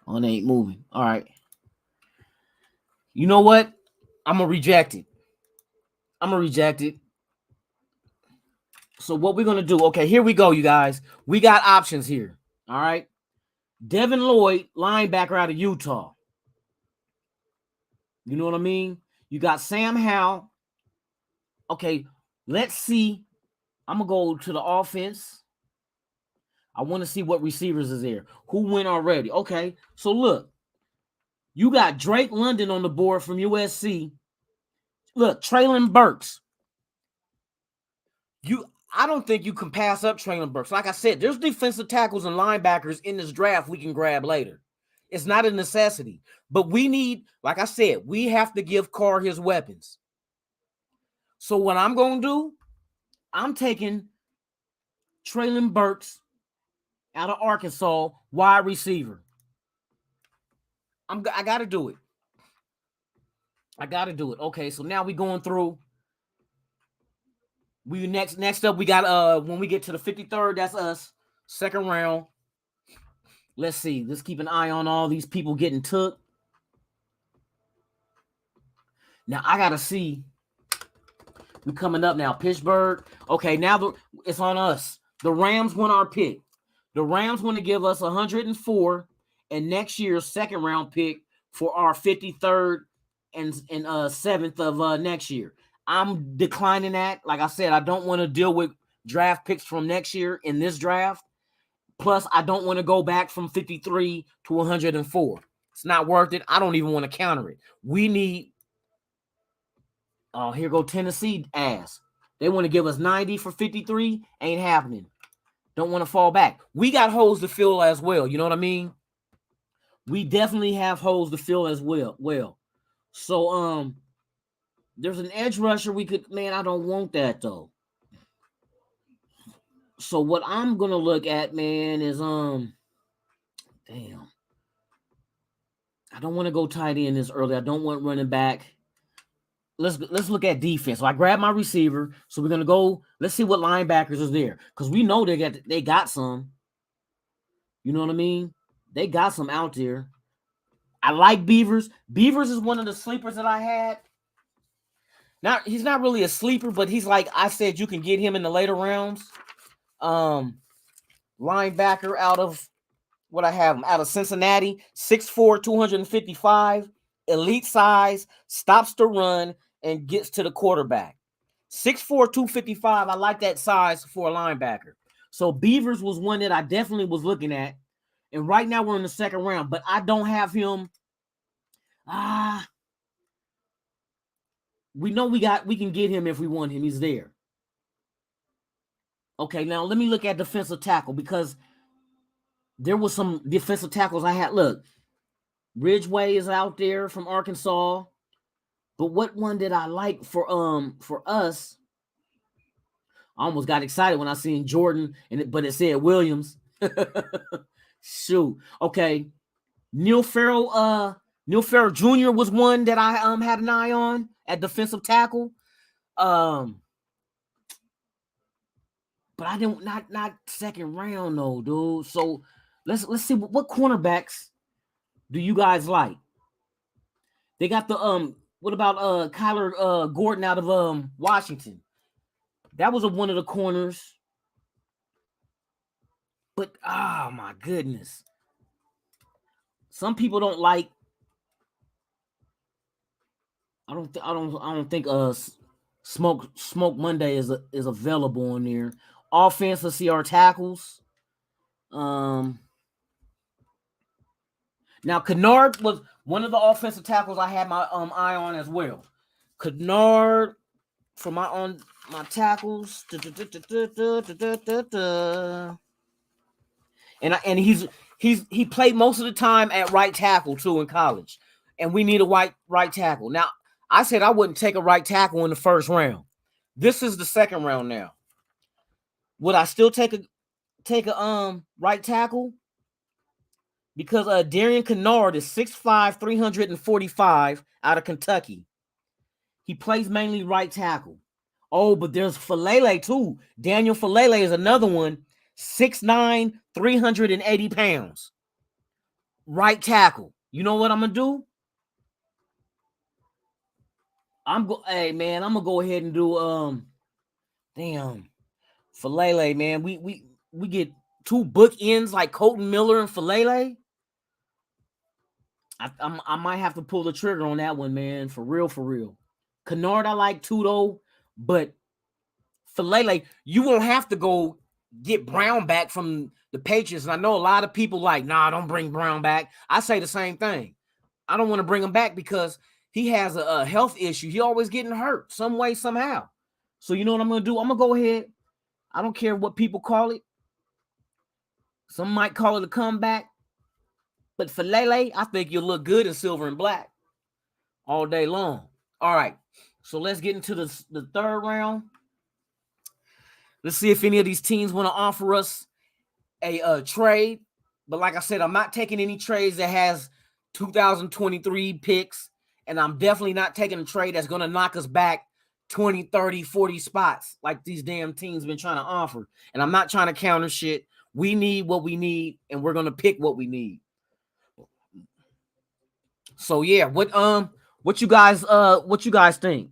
On ain't moving. All right. You know what? I'm gonna reject it. So what we're gonna do? Okay, here we go, you guys. We got options here. All right. Devin Lloyd, linebacker out of Utah. You know what I mean? You got Sam Howell. Okay, let's see. I'm gonna go to the offense. I want to see what receivers is there. Who went already? Okay, so look. You got Drake London on the board from USC. Look, Traylon Burks. I don't think you can pass up Traylon Burks. Like I said, there's defensive tackles and linebackers in this draft we can grab later. It's not a necessity. But we need, like I said, we have to give Carr his weapons. So what I'm going to do, I'm taking Traylon Burks out of Arkansas, wide receiver. I got to do it. Okay, so now we going through. We next up, we got when we get to the 53rd, that's us. Second round. Let's see. Let's keep an eye on all these people getting took. Now I gotta see. We coming up now. Pittsburgh. Okay, now it's on us. The Rams want our pick. The Rams want to give us 104 and next year's second round pick for our 53rd and 7th of next year. I'm declining that. Like I said, I don't want to deal with draft picks from next year in this draft. Plus, I don't want to go back from 53 to 104. It's not worth it. I don't even want to counter it. We need. Oh, here go Tennessee ass. They want to give us 90 for 53. Ain't happening. Don't want to fall back. We got holes to fill as well. You know what I mean? We definitely have holes to fill as well. So, there's an edge rusher we could, man, I don't want that though. So what I'm going to look at, man, is, damn. I don't want to go tight end this early. I don't want running back. Let's look at defense. So I grab my receiver. So we're going to go, let's see what linebackers is there. Because we know they got some. You know what I mean? They got some out there. I like Beavers. Beavers is one of the sleepers that I had. Now, he's not really a sleeper, but he's like I said, you can get him in the later rounds. Linebacker out of what I have him out of Cincinnati, 6'4", 255, elite size, stops the run, and gets to the quarterback. 6'4", 255. I like that size for a linebacker. So Beavers was one that I definitely was looking at. And right now we're in the second round, but I don't have him. We know we can get him if we want him. He's there. Okay, now let me look at defensive tackle because there was some defensive tackles I had. Look, Ridgeway is out there from Arkansas. But what one did I like for us? I almost got excited when I seen Jordan, but it said Williams. Shoot. Okay. Neil Farrell Jr. was one that I had an eye on at defensive tackle. But I didn't not second round though, dude. So let's see what cornerbacks do you guys like? They got the what about Kyler Gordon out of Washington? That was one of the corners. But oh my goodness. Some people don't like. I don't think Smoke Monday is available on there. Offense, let's see our tackles. Now Kennard was one of the offensive tackles I had my eye on as well. Kennard for my tackles. And he played most of the time at right tackle too in college. And we need a right tackle. Now, I said I wouldn't take a right tackle in the first round. This is the second round now. Would I still take a right tackle? Because Darian Kennard is 6'5", 345 out of Kentucky. He plays mainly right tackle. Oh, but there's Falele too. Daniel Falele is another one. 6'9", 380 pounds. Right tackle. You know what I'm gonna do? Hey man, I'm gonna go ahead and do Falele, man. We get two bookends like Colton Miller and Falele. I might have to pull the trigger on that one, man. For real. Kennard I like too though, but Falele, you won't have to go get Brown back from the Patriots. And I know a lot of people like, nah, don't bring Brown back. I say the same thing. I don't want to bring him back because he has a health issue. He always getting hurt some way, somehow. So you know what I'm going to do? I'm going to go ahead. I don't care what people call it. Some might call it a comeback. But Falele, I think you'll look good in silver and black all day long. All right. So let's get into the third round. Let's see if any of these teams want to offer us a trade. But like I said, I'm not taking any trades that has 2023 picks. And I'm definitely not taking a trade that's going to knock us back 20, 30, 40 spots like these damn teams been trying to offer. And I'm not trying to counter shit. We need what we need, and we're going to pick what we need. So yeah, what you guys think?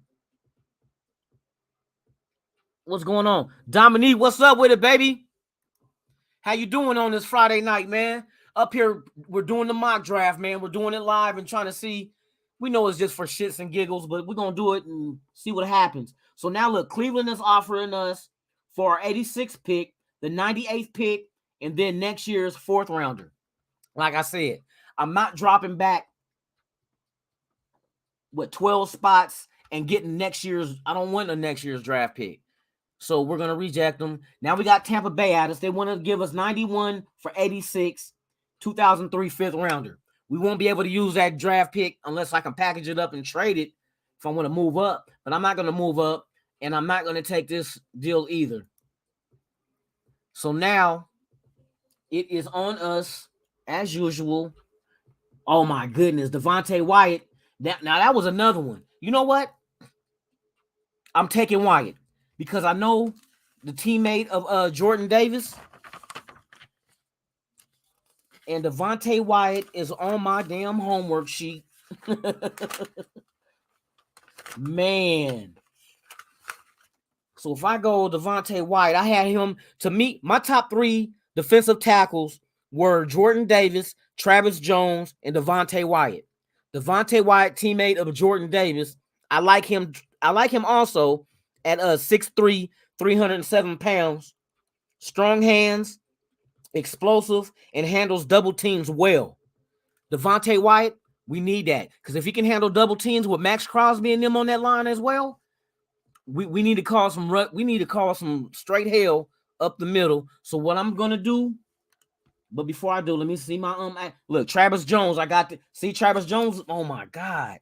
What's going on? Dominique, what's up with it, baby? How you doing on this Friday night, man? Up here, we're doing the mock draft, man. We're doing it live and trying to see. We know it's just for shits and giggles, but we're going to do it and see what happens. So now look, Cleveland is offering us for our 86th pick, the 98th pick, and then next year's 4th rounder. Like I said, I'm not dropping back 12 spots and getting I don't want a next year's draft pick. So we're going to reject them. Now we got Tampa Bay at us. They want to give us 91 for 86, 2003 5th rounder. We won't be able to use that draft pick unless I can package it up and trade it if I want to move up. But I'm not going to move up, and I'm not going to take this deal either. So now it is on us as usual. Oh, my goodness. Devontae Wyatt. Now that was another one. You know what? I'm taking Wyatt because I know the teammate of Jordan Davis. And Devontae Wyatt is on my damn homework sheet. Man. So if I go Devontae Wyatt, I had him to meet my top 3 defensive tackles were Jordan Davis, Travis Jones, and Devontae Wyatt. Devontae Wyatt, teammate of Jordan Davis. I like him also at 6'3", 307 pounds. Strong hands, explosive, and handles double teams well. Devontae Wyatt, We need that because if he can handle double teams with Max Crosby and them on that line as well, we need to call some we need to call some straight hell up the middle. So what I'm gonna do, but before I do, let me see my look, Travis Jones. I got to see Travis Jones. Oh my God,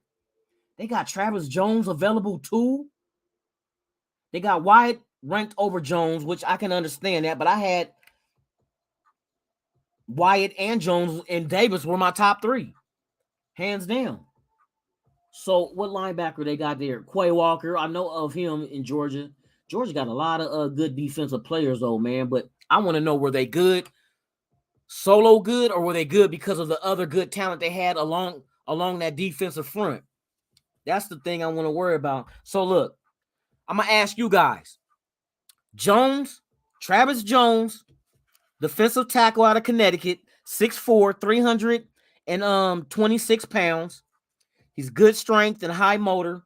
they got Travis Jones available too. They got Wyatt ranked over Jones, which I can understand that, but I had Wyatt and Jones and Davis were my top three, hands down. So what linebacker they got there? Quay Walker. I know of him in Georgia. Georgia got a lot of good defensive players, though, man. But I want to know, were they good, solo good, or were they good because of the other good talent they had along that defensive front? That's the thing I want to worry about. So look, I'm gonna ask you guys: Jones, Travis Jones, defensive tackle out of Connecticut, 6'4", 326 pounds. He's good strength and high motor,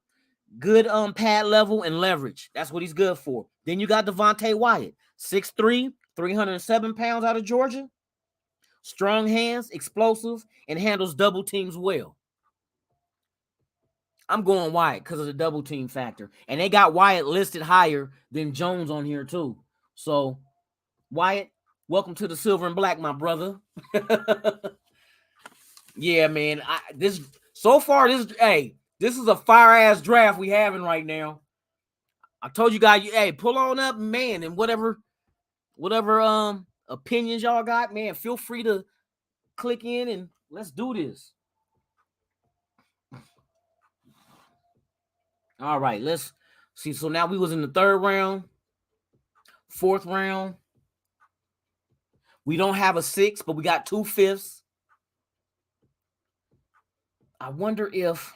good pad level and leverage. That's what he's good for. Then you got Devontae Wyatt, 6'3", 307 pounds out of Georgia. Strong hands, explosive, and handles double teams well. I'm going Wyatt because of the double team factor. And they got Wyatt listed higher than Jones on here too. So, Wyatt, welcome to the silver and black, my brother. Yeah, man. This is a fire-ass draft we having right now. I told you guys, hey, pull on up, man, and whatever opinions y'all got, man, feel free to click in and let's do this. All right, let's see. So now we was in the third round, fourth round. We don't have a sixth, but we got 2 fifths. I wonder if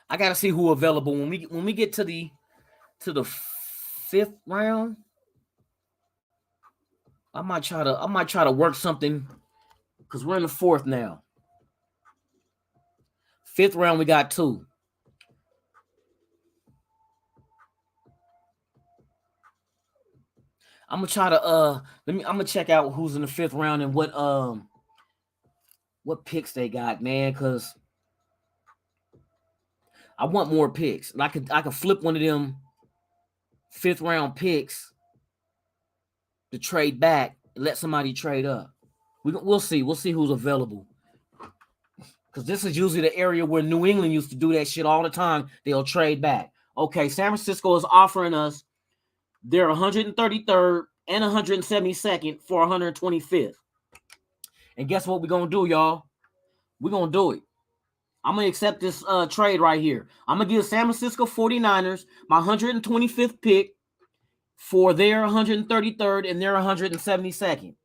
I gotta see who available when we get to the 5th round. I might try to work something because we're in the 4th now. 5th round, we got 2. I'm gonna try to I'm gonna check out who's in the 5th round and what picks they got, man, because I want more picks. And I could flip one of them 5th round picks to trade back and let somebody trade up. We'll see. We'll see who's available. Because this is usually the area where New England used to do that shit all the time. They'll trade back. Okay, San Francisco is offering us their 133rd and 172nd for 125th. And guess what we're going to do, y'all? We're going to do it. I'm going to accept this trade right here. I'm going to give San Francisco 49ers my 125th pick for their 133rd and their 172nd.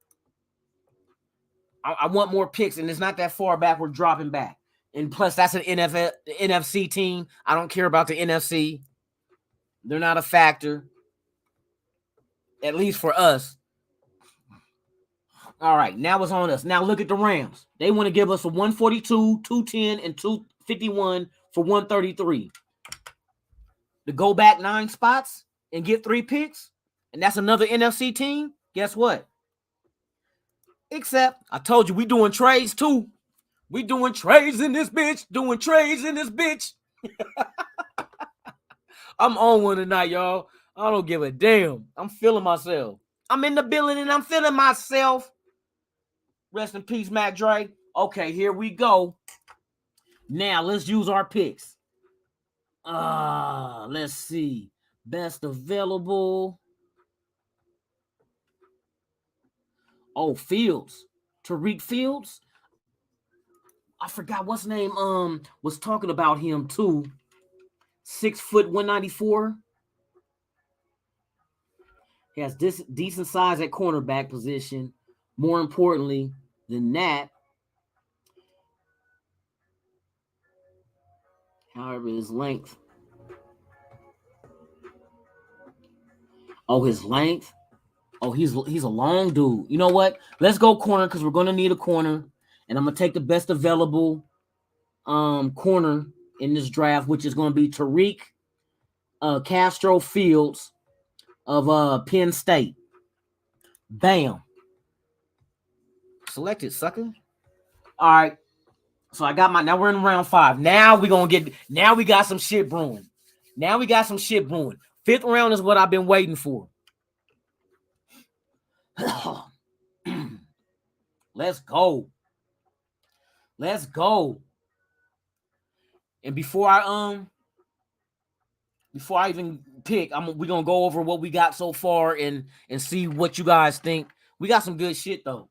I want more picks, and it's not that far back. We're dropping back. And plus, that's an NFC team. I don't care about the NFC. They're not a factor, at least for us. All right, now it's on us. Now look at the Rams. They want to give us a 142, 210, and 251 for 133. To go back 9 spots and get 3 picks, and that's another NFC team. Guess what? Except, I told you, we doing trades too. We doing trades in this bitch. Doing trades in this bitch. I'm on one tonight, y'all. I don't give a damn. I'm feeling myself. I'm in the building and I'm feeling myself. Rest in peace, Matt Dre. Okay, here we go. Now, let's use our picks. Let's see. Best available. Oh, Fields. Tariq Fields. I forgot what's name was talking about him too. 6 foot 194. He has this decent size at cornerback position. More importantly than that, however, his length. Oh, his length. Oh, he's a long dude. You know what? Let's go corner because we're going to need a corner. And I'm going to take the best available corner in this draft, which is going to be Tariq Castro Fields of Penn State. Bam. Selected, sucker. All right. So I got now we're in round 5. Now we got some shit brewing. Fifth round is what I've been waiting for. Let's go. And before I even pick, we're gonna go over what we got so far and see what you guys think. We got some good shit though.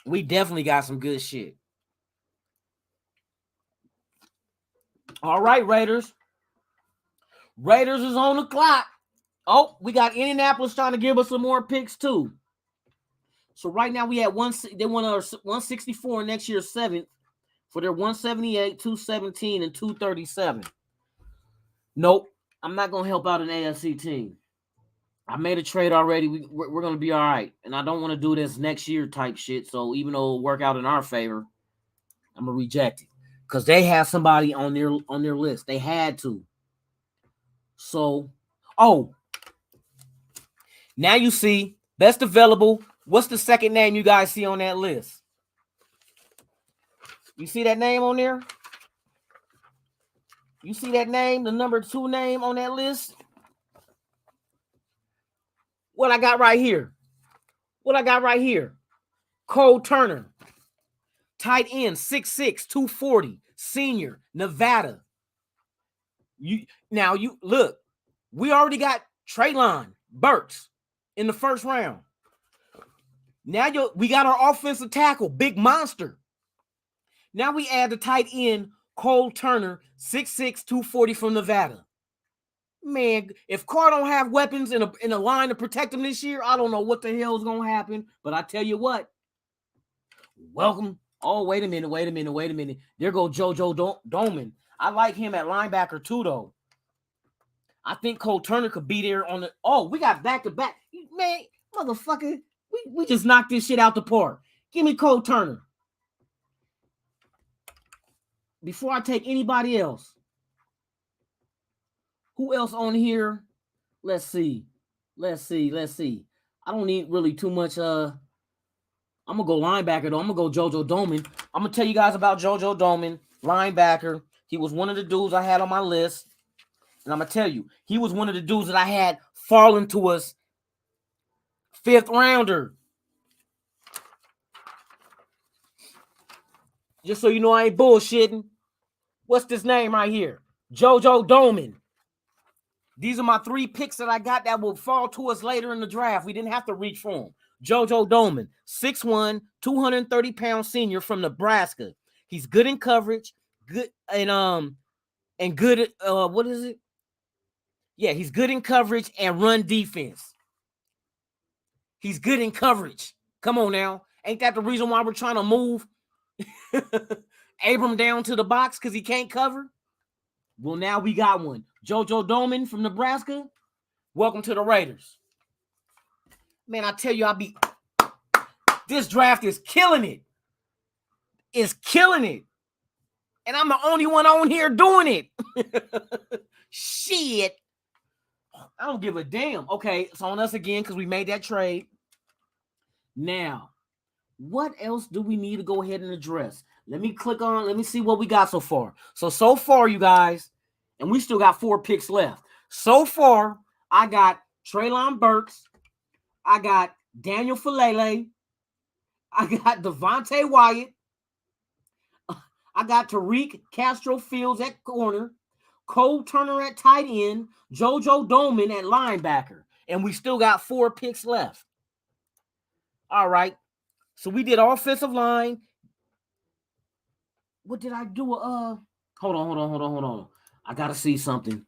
We definitely got some good shit. All right, Raiders. Raiders is on the clock. Oh, we got Indianapolis trying to give us some more picks too. So right now we had they won 164 next year 7th for their 178, 217, and 237. Nope, I'm not gonna help out an AFC team. I made a trade already. We're gonna be all right, and I don't want to do this next year type shit. So even though it'll work out in our favor, I'm gonna reject it because they have somebody on their list. They had to. So, now you see best available. What's the second name you guys see on that list? You see that name on there? You see that name, the number 2 name on that list? What I got right here. Cole Turner. Tight end, 6'6", 240, senior, Nevada. You look, we already got Treylon Burks in the first round. Now we got our offensive tackle, big monster. Now we add the tight end, Cole Turner, 6'6", 240 from Nevada. Man, if Carr don't have weapons in a line to protect him this year, I don't know what the hell is going to happen. But I tell you what, welcome. Oh, wait a minute. There goes Jojo Doman. I like him at linebacker too, though. I think Cole Turner could be there on the... Oh, we got back-to-back. Man, motherfucker, we just knocked this shit out the park. Give me Cole Turner. Before I take anybody else. Who else on here? Let's see. I don't need really too much. I'm going to go linebacker, though. I'm going to go Jojo Doman. I'm going to tell you guys about Jojo Doman, linebacker. He was one of the dudes I had on my list. And I'm going to tell you, he was one of the dudes that I had falling to us 5th rounder. Just so you know I ain't bullshitting. What's this name right here? Jojo Doman. These are my 3 picks that I got that will fall to us later in the draft. We didn't have to reach for them. Jojo Doman, 6'1", 230-pound senior from Nebraska. He's good in coverage, good and good at what is it? Yeah, he's good in coverage and run defense. He's good in coverage. Come on now. Ain't that the reason why we're trying to move Abram down to the box because he can't cover? Well, now we got one. Jojo Doman from Nebraska. Welcome to the Raiders. Man, I tell you, this draft is killing it. It's killing it. And I'm the only one on here doing it. Shit. I don't give a damn. Okay, it's on us again because we made that trade. Now, what else do we need to go ahead and address? Let me see what we got so far. So far, you guys, and we still got 4 picks left. So far, I got Treylon Burks. I got Daniel Falele. I got Devontae Wyatt. I got Tariq Castro-Fields at corner. Cole Turner at tight end. Jojo Dolmen at linebacker. And we still got 4 picks left. All right. So we did offensive line. What did I do? Hold on. I got to see something.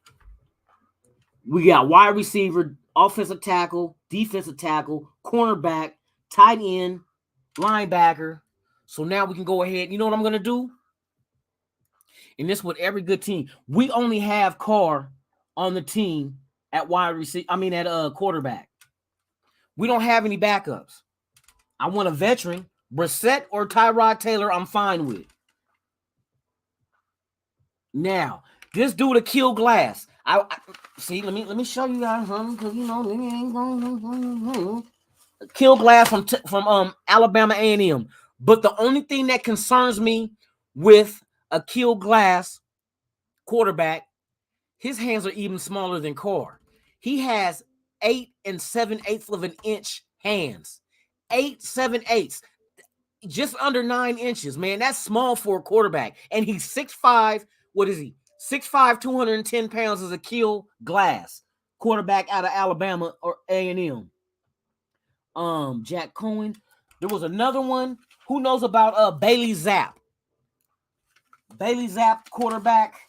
We got wide receiver, offensive tackle, defensive tackle, cornerback, tight end, linebacker. So now we can go ahead. You know what I'm going to do? And this with every good team. We only have Carr on the team at at quarterback. We don't have any backups. I want a veteran. Brissett or Tyrod Taylor, I'm fine with. Now, this dude to kill glass. I see. Let me show you guys something because you know it ain't going. Kill Glass from Alabama A&M. But the only thing that concerns me with a Kill Glass quarterback, his hands are even smaller than Carr. He has 8 7/8 of an inch hands. 8 7/8, just under 9 inches, man. That's small for a quarterback. And he's 6'5". What is he? 6'5", 210 pounds as a Kill Glass quarterback out of Alabama or A&M. Jack Cohen. There was another one. Who knows about Bailey Zapp? Bailey Zapp, quarterback.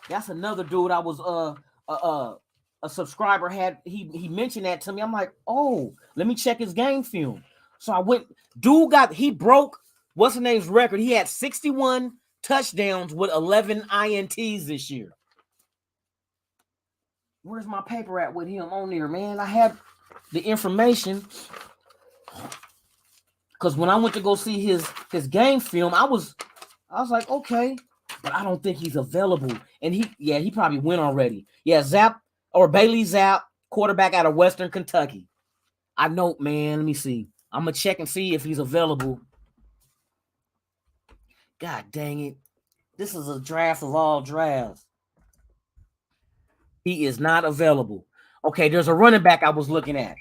That's another dude I was a subscriber had. He mentioned that to me. I'm like, oh, let me check his game film. So I went. He broke what's the name's record. He had 61 touchdowns with 11 INTs this year. Where's my paper at with him on there, man? I had the information because when I went to go see his game film, I was like, okay, but I don't think he's available. And he probably went already. Yeah, Zapp or Bailey Zapp, quarterback out of Western Kentucky. I know, man. Let me see. I'm gonna check and see if he's available. God dang it. This is a draft of all drafts. He is not available. Okay, there's a running back I was looking at.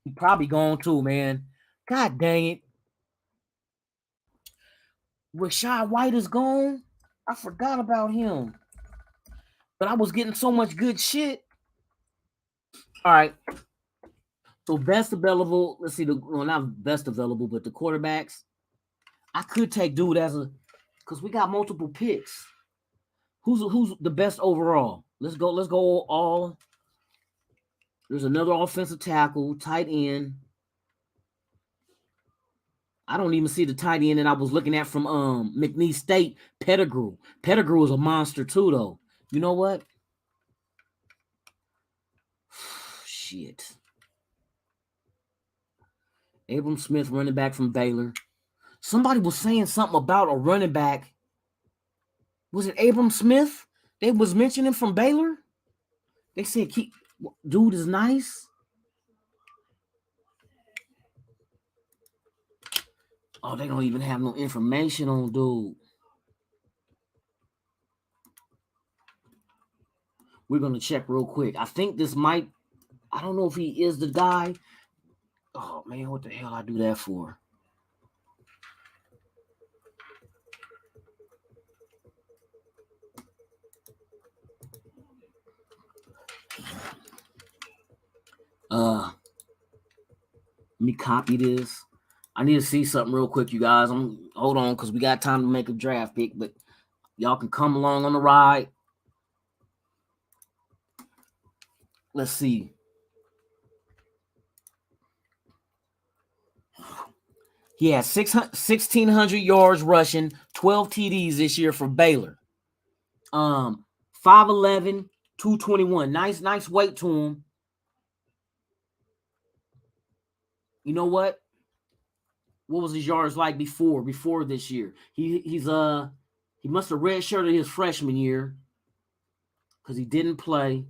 He probably gone too, man. God dang it. Rashad White is gone. I forgot about him. But I was getting so much good shit. All right. So best available. Let's see. Not best available, but the quarterbacks. I could take dude because we got multiple picks. Who's the best overall? Let's go all. There's another offensive tackle, tight end. I don't even see the tight end that I was looking at from McNeese State, Pettigrew. Pettigrew is a monster too, though. You know what? Shit. Abram Smith, running back from Baylor. Somebody was saying something about a running back. Was it Abram Smith? They was mentioning from Baylor. They said, dude is nice. Oh, they don't even have no information on dude. We're going to check real quick. I think this might, I don't know if he is the guy. Oh, man, what the hell I do that for? Let me copy this. I need to see something real quick, you guys. Hold on, because we got time to make a draft pick, but y'all can come along on the ride. Let's see. He has 1,600 yards rushing, 12 TDs this year for Baylor. 5'11", 221. Nice weight to him. You know what? What was his yards like before this year? He must have redshirted his freshman year because he didn't play.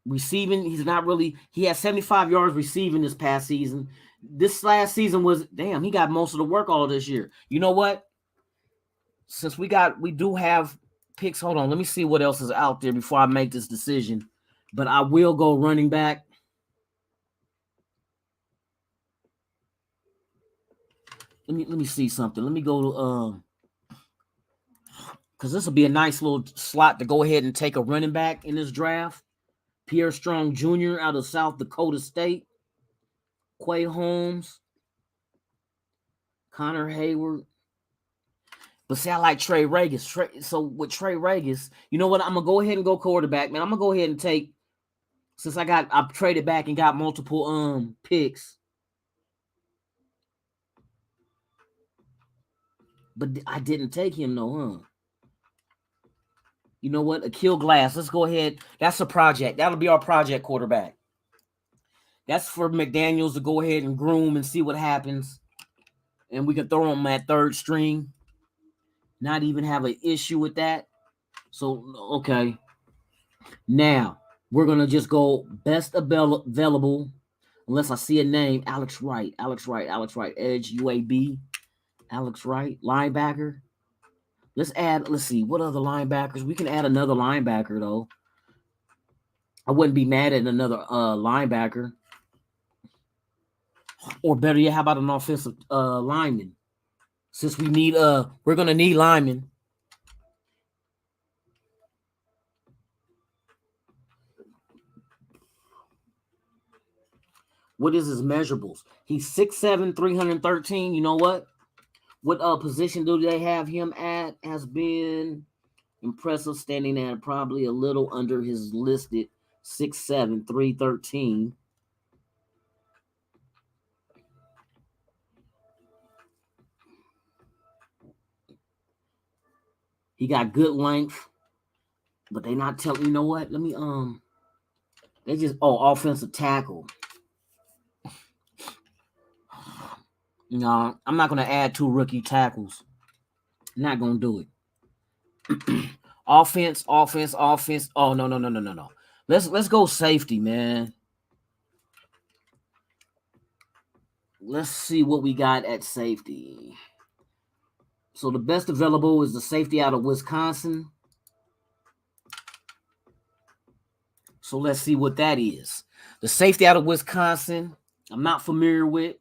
Receiving, he had 75 yards receiving this past season. This last season he got most of the work all this year. You know what? Since we do have picks, hold on, let me see what else is out there before I make this decision. But I will go running back. Let me see something. Let me go to because this will be a nice little slot to go ahead and take a running back in this draft. Pierre Strong Jr. out of South Dakota State. Quay Holmes. Connor Hayward. But see, I like Trey Regis. So with Trey Regis, you know what? I'm going to go ahead and go quarterback, man. I'm going to go ahead and take, since I've traded back and got multiple picks. But I didn't take him, though, huh? You know what? Akil Glass. Let's go ahead. That's a project. That'll be our project quarterback. That's for McDaniels to go ahead and groom and see what happens. And we can throw him at third string. Not even have an issue with that. So, okay. Now, We're gonna just go best available, unless I see a name. Alex Wright, edge UAB, Alex Wright, linebacker. Let's see, what other linebackers? We can add another linebacker though. I wouldn't be mad at another linebacker. Or better yet, how about an offensive lineman? Since we need we're gonna need linemen. What is his measurables? He's 6'7", 313. You know what? What position do they have him at? Has been impressive, standing at probably a little under his listed 6'7", 313. He got good length, but they not telling. You know what? Let me They just offensive tackle. No, I'm not gonna add 2 rookie tackles. Not gonna do it. Offense. Oh no. Let's go safety, man. Let's see what we got at safety. So the best available is the safety out of Wisconsin. So let's see what that is. The safety out of Wisconsin, I'm not familiar with,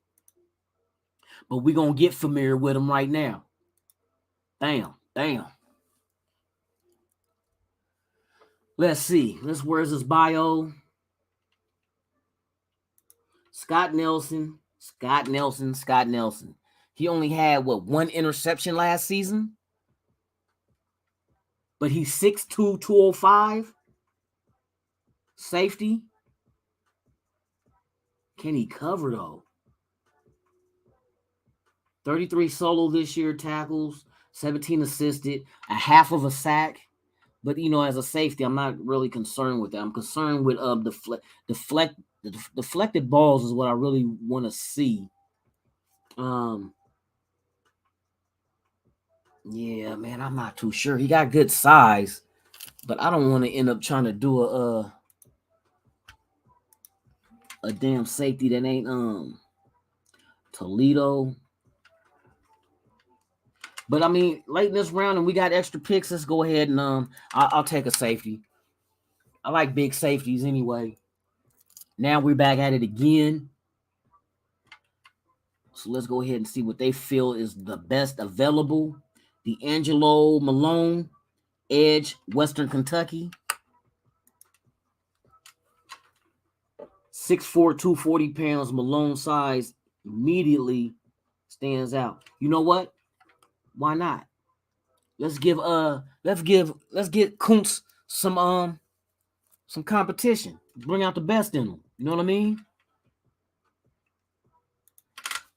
but we're going to get familiar with him right now. Damn. Let's see. Where's his bio? Scott Nelson. He only had, 1 interception last season? But he's 6'2", 205. Safety. Can he cover, though? 33 solo this year, tackles, 17 assisted, a half of a sack. But, as a safety, I'm not really concerned with that. I'm concerned with deflected balls is what I really want to see. Yeah, man, I'm not too sure. He got good size, but I don't want to end up trying to do a damn safety that ain't Toledo. But I mean, late in this round and we got extra picks, let's go ahead and I'll take a safety. I like big safeties anyway. Now we're back at it again. So let's go ahead and see what they feel is the best available. D'Angelo Malone, edge, Western Kentucky. 6'4", 240 pounds, Malone size immediately stands out. You know what? Why not? Let's get Kuntz some competition. Bring out the best in them. You know what I mean?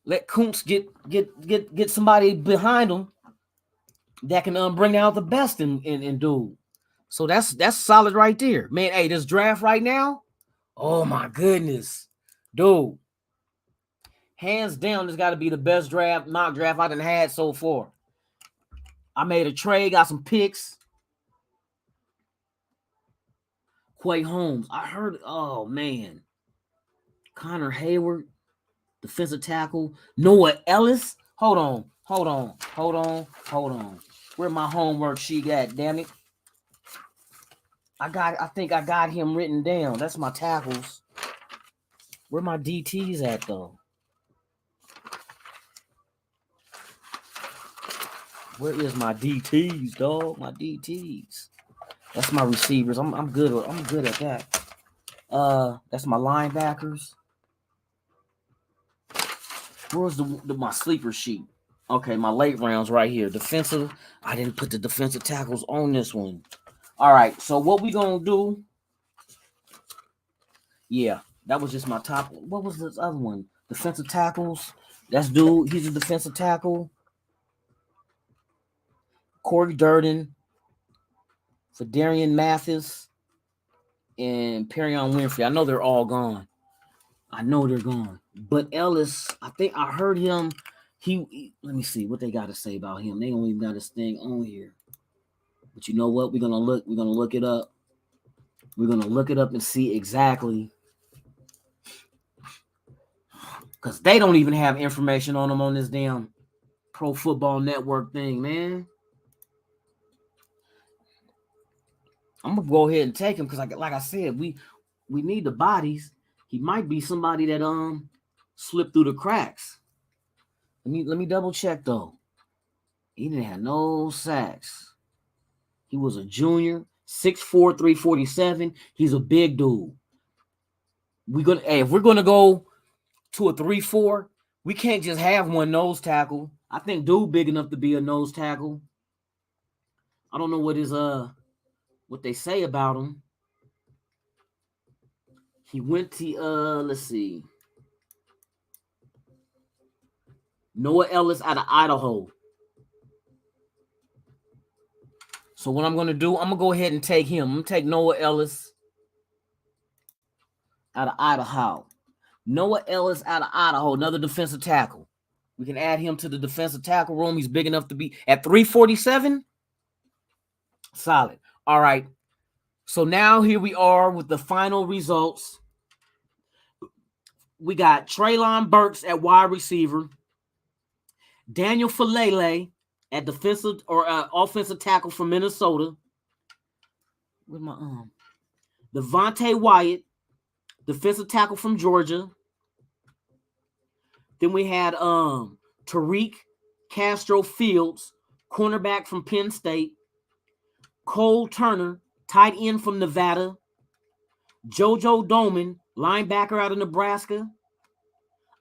Let Kuntz get somebody behind him that can bring out the best in dude. So that's solid right there. Man, hey, this draft right now, oh my goodness. Dude. Hands down, this got to be the best mock draft I done had so far. I made a trade, got some picks. Quay Holmes. I heard, oh man. Connor Hayward, defensive tackle. Noah Ellis. Hold on. Where my homework sheet at, damn it? I think I got him written down. That's my tackles. Where my DTs at though? Where is my DTs, dog? My DTs. That's my receivers. I'm good at that. That's my linebackers. Where's my sleeper sheet? Okay, my late rounds right here. Defensive. I didn't put the defensive tackles on this one. All right, so what we gonna do? Yeah, that was just my top. What was this other one? Defensive tackles. That's dude. He's a defensive tackle. Corey Durden, Fadarian Mathis, and Perion Winfrey. I know they're all gone. But Ellis, I think I heard him. Let me see what they got to say about him. They don't even got his thing on here. But you know what? We're gonna look it up. We're gonna look it up and see exactly, because they don't even have information on them on this damn Pro Football Network thing, man. I'm gonna go ahead and take him because, like I said, we need the bodies. He might be somebody that slipped through the cracks. Let me double check though. He didn't have no sacks. He was a junior, 6'4", 347. He's a big dude. If we're gonna go to a 3-4, we can't just have one nose tackle. I think dude big enough to be a nose tackle. I don't know what they say about him. He went to let's see. Noah Ellis out of Idaho. So what I'm gonna do, I'm gonna go ahead and take him. I'm gonna take Noah Ellis out of Idaho. Noah Ellis out of Idaho, another defensive tackle. We can add him to the defensive tackle room. He's big enough to be at 347. Solid. All right. So now here we are with the final results. We got Treylon Burks at wide receiver, Daniel Falele at defensive or offensive tackle from Minnesota. Where's my Devontae Wyatt, defensive tackle from Georgia. Then we had Tariq Castro Fields, cornerback from Penn State. Cole Turner, tight end from Nevada. Jojo Dolmen, linebacker out of Nebraska.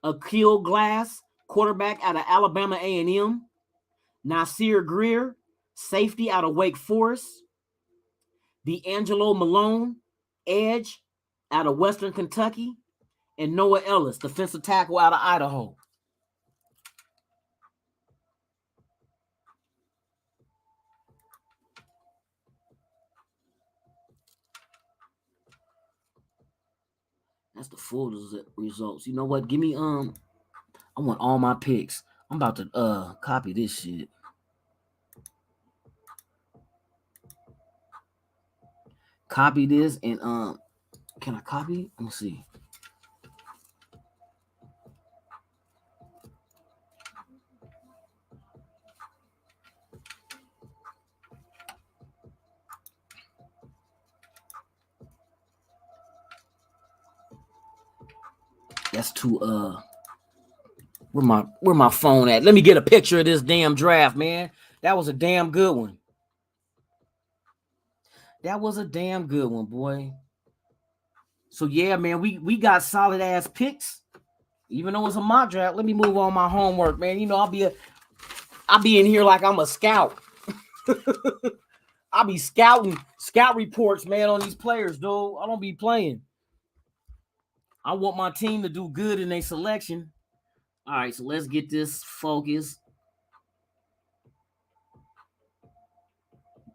Akil Glass, quarterback out of Alabama A&M. Nasir Greer, safety out of Wake Forest. D'Angelo Malone, edge out of Western Kentucky. And Noah Ellis, defensive tackle out of Idaho. That's the full results. You know what? Give me I want all my picks. I'm about to copy this shit. Copy this and can I copy? Let me see. That's too where my phone at? Let me get a picture of this damn draft, man. That was a damn good one. That was a damn good one, boy. So yeah, man, we got solid ass picks. Even though it's a mock draft, let me move on my homework, man. You know, I'll be in here like I'm a scout. I'll be scouting scout reports, man, on these players, dude. I don't be playing. I want my team to do good in their selection. All right, so let's get this focused.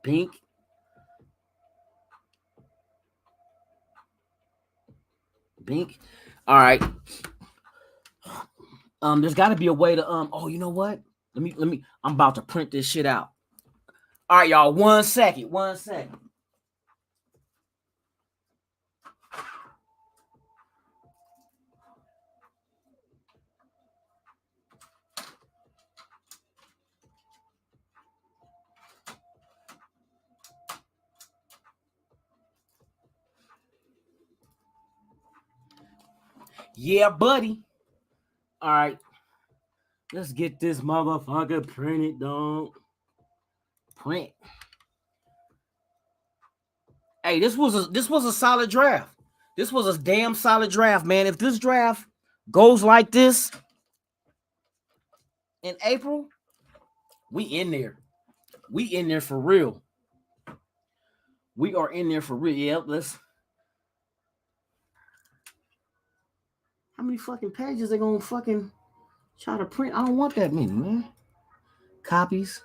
Pink. Bink. All right. There's got to be a way to oh, you know what? Let me I'm about to print this shit out. All right, y'all. 1 second. 1 second. Yeah, buddy. All right. Let's get this motherfucker printed, dog. Print. Hey, this was a solid draft. This was a damn solid draft, man. If this draft goes like this in April, we in there. We in there for real. We are in there for real. Yep, let's. How many fucking pages they gonna fucking try to print? I don't want that many, man. Copies.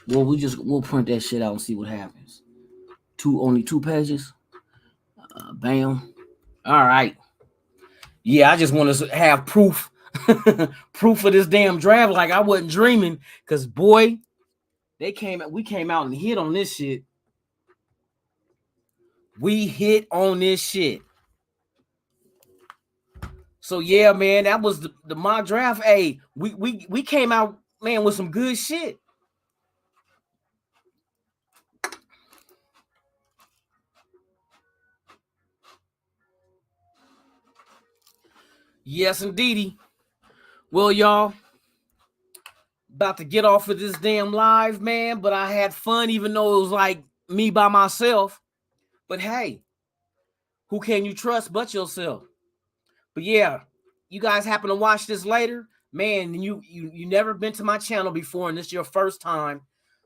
Well, we'll print that shit out and see what happens. Only 2 pages. Bam. All right. Yeah, I just want to have proof. Proof of this damn draft. Like I wasn't dreaming. Cause boy, we came out and hit on this shit. We hit on this shit. So yeah, man, that was the mock draft. Hey, we came out, man, with some good shit. Yes, indeedy. Well, y'all, about to get off of this damn live, man, but I had fun, even though it was like me by myself. But hey, who can you trust but yourself? But yeah, you guys happen to watch this later, man, and you never been to my channel before and this is your first time,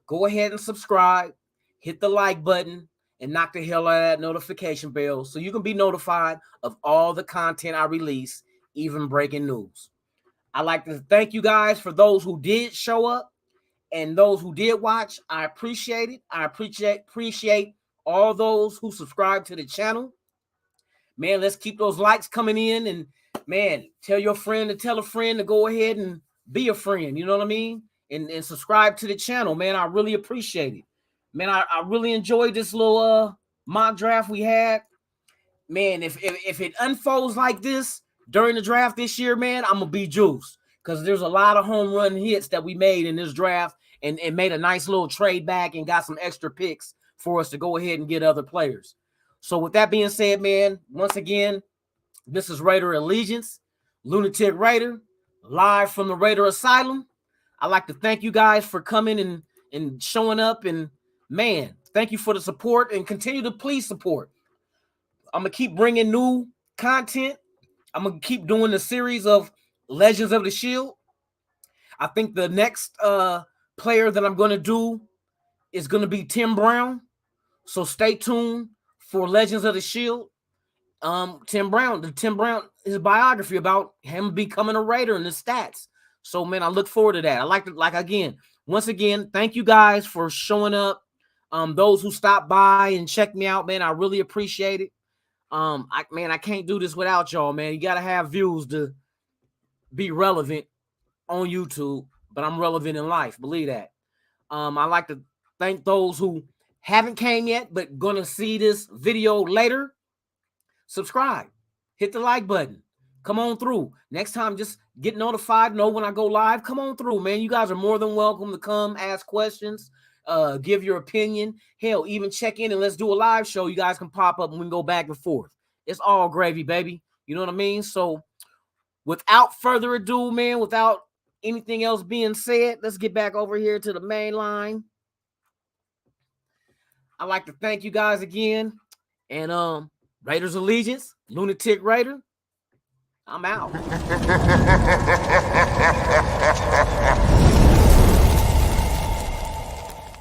go ahead and subscribe, hit the like button, and knock the hell out of that notification bell so you can be notified of all the content I release, even breaking news. I'd like to thank you guys for those who did show up and those who did watch. I appreciate it. I appreciate all those who subscribe to the channel. Man, let's keep those likes coming in, and man, tell your friend to tell a friend to go ahead and be a friend. You know what I mean? And subscribe to the channel, man. I really appreciate it. Man, I really enjoyed this little mock draft we had. Man, if it unfolds like this during the draft this year, man, I'm gonna be juiced because there's a lot of home run hits that we made in this draft and made a nice little trade back and got some extra picks for us to go ahead and get other players. So with that being said, man, once again, this is Raider Allegiance, Lunatic Raider, live from the Raider Asylum. I'd like to thank you guys for coming and showing up, and man, thank you for the support and continue to please support. I'm going to keep bringing new content. I'm going to keep doing the series of Legends of the Shield. I think the next player that I'm going to do is going to be Tim Brown. So stay tuned for Legends of the Shield. Tim Brown, his biography about him becoming a Raider and the stats. So man, I look forward to that. I once again, thank you guys for showing up. Those who stopped by and checked me out, man, I really appreciate it. I can't do this without y'all, man. You gotta have views to be relevant on YouTube, but I'm relevant in life. Believe that. I like to thank those who haven't came yet, but gonna see this video later. Subscribe, hit the like button, come on through. Next time, just get notified, know when I go live. Come on through, man. You guys are more than welcome to come ask questions, give your opinion. Hell, even check in and let's do a live show. You guys can pop up and we can go back and forth. It's all gravy, baby. You know what I mean? So without further ado, man, without anything else being said, let's get back over here to the main line. I'd like to thank you guys again. And Raiders Allegiance, Lunatic Raider, I'm out.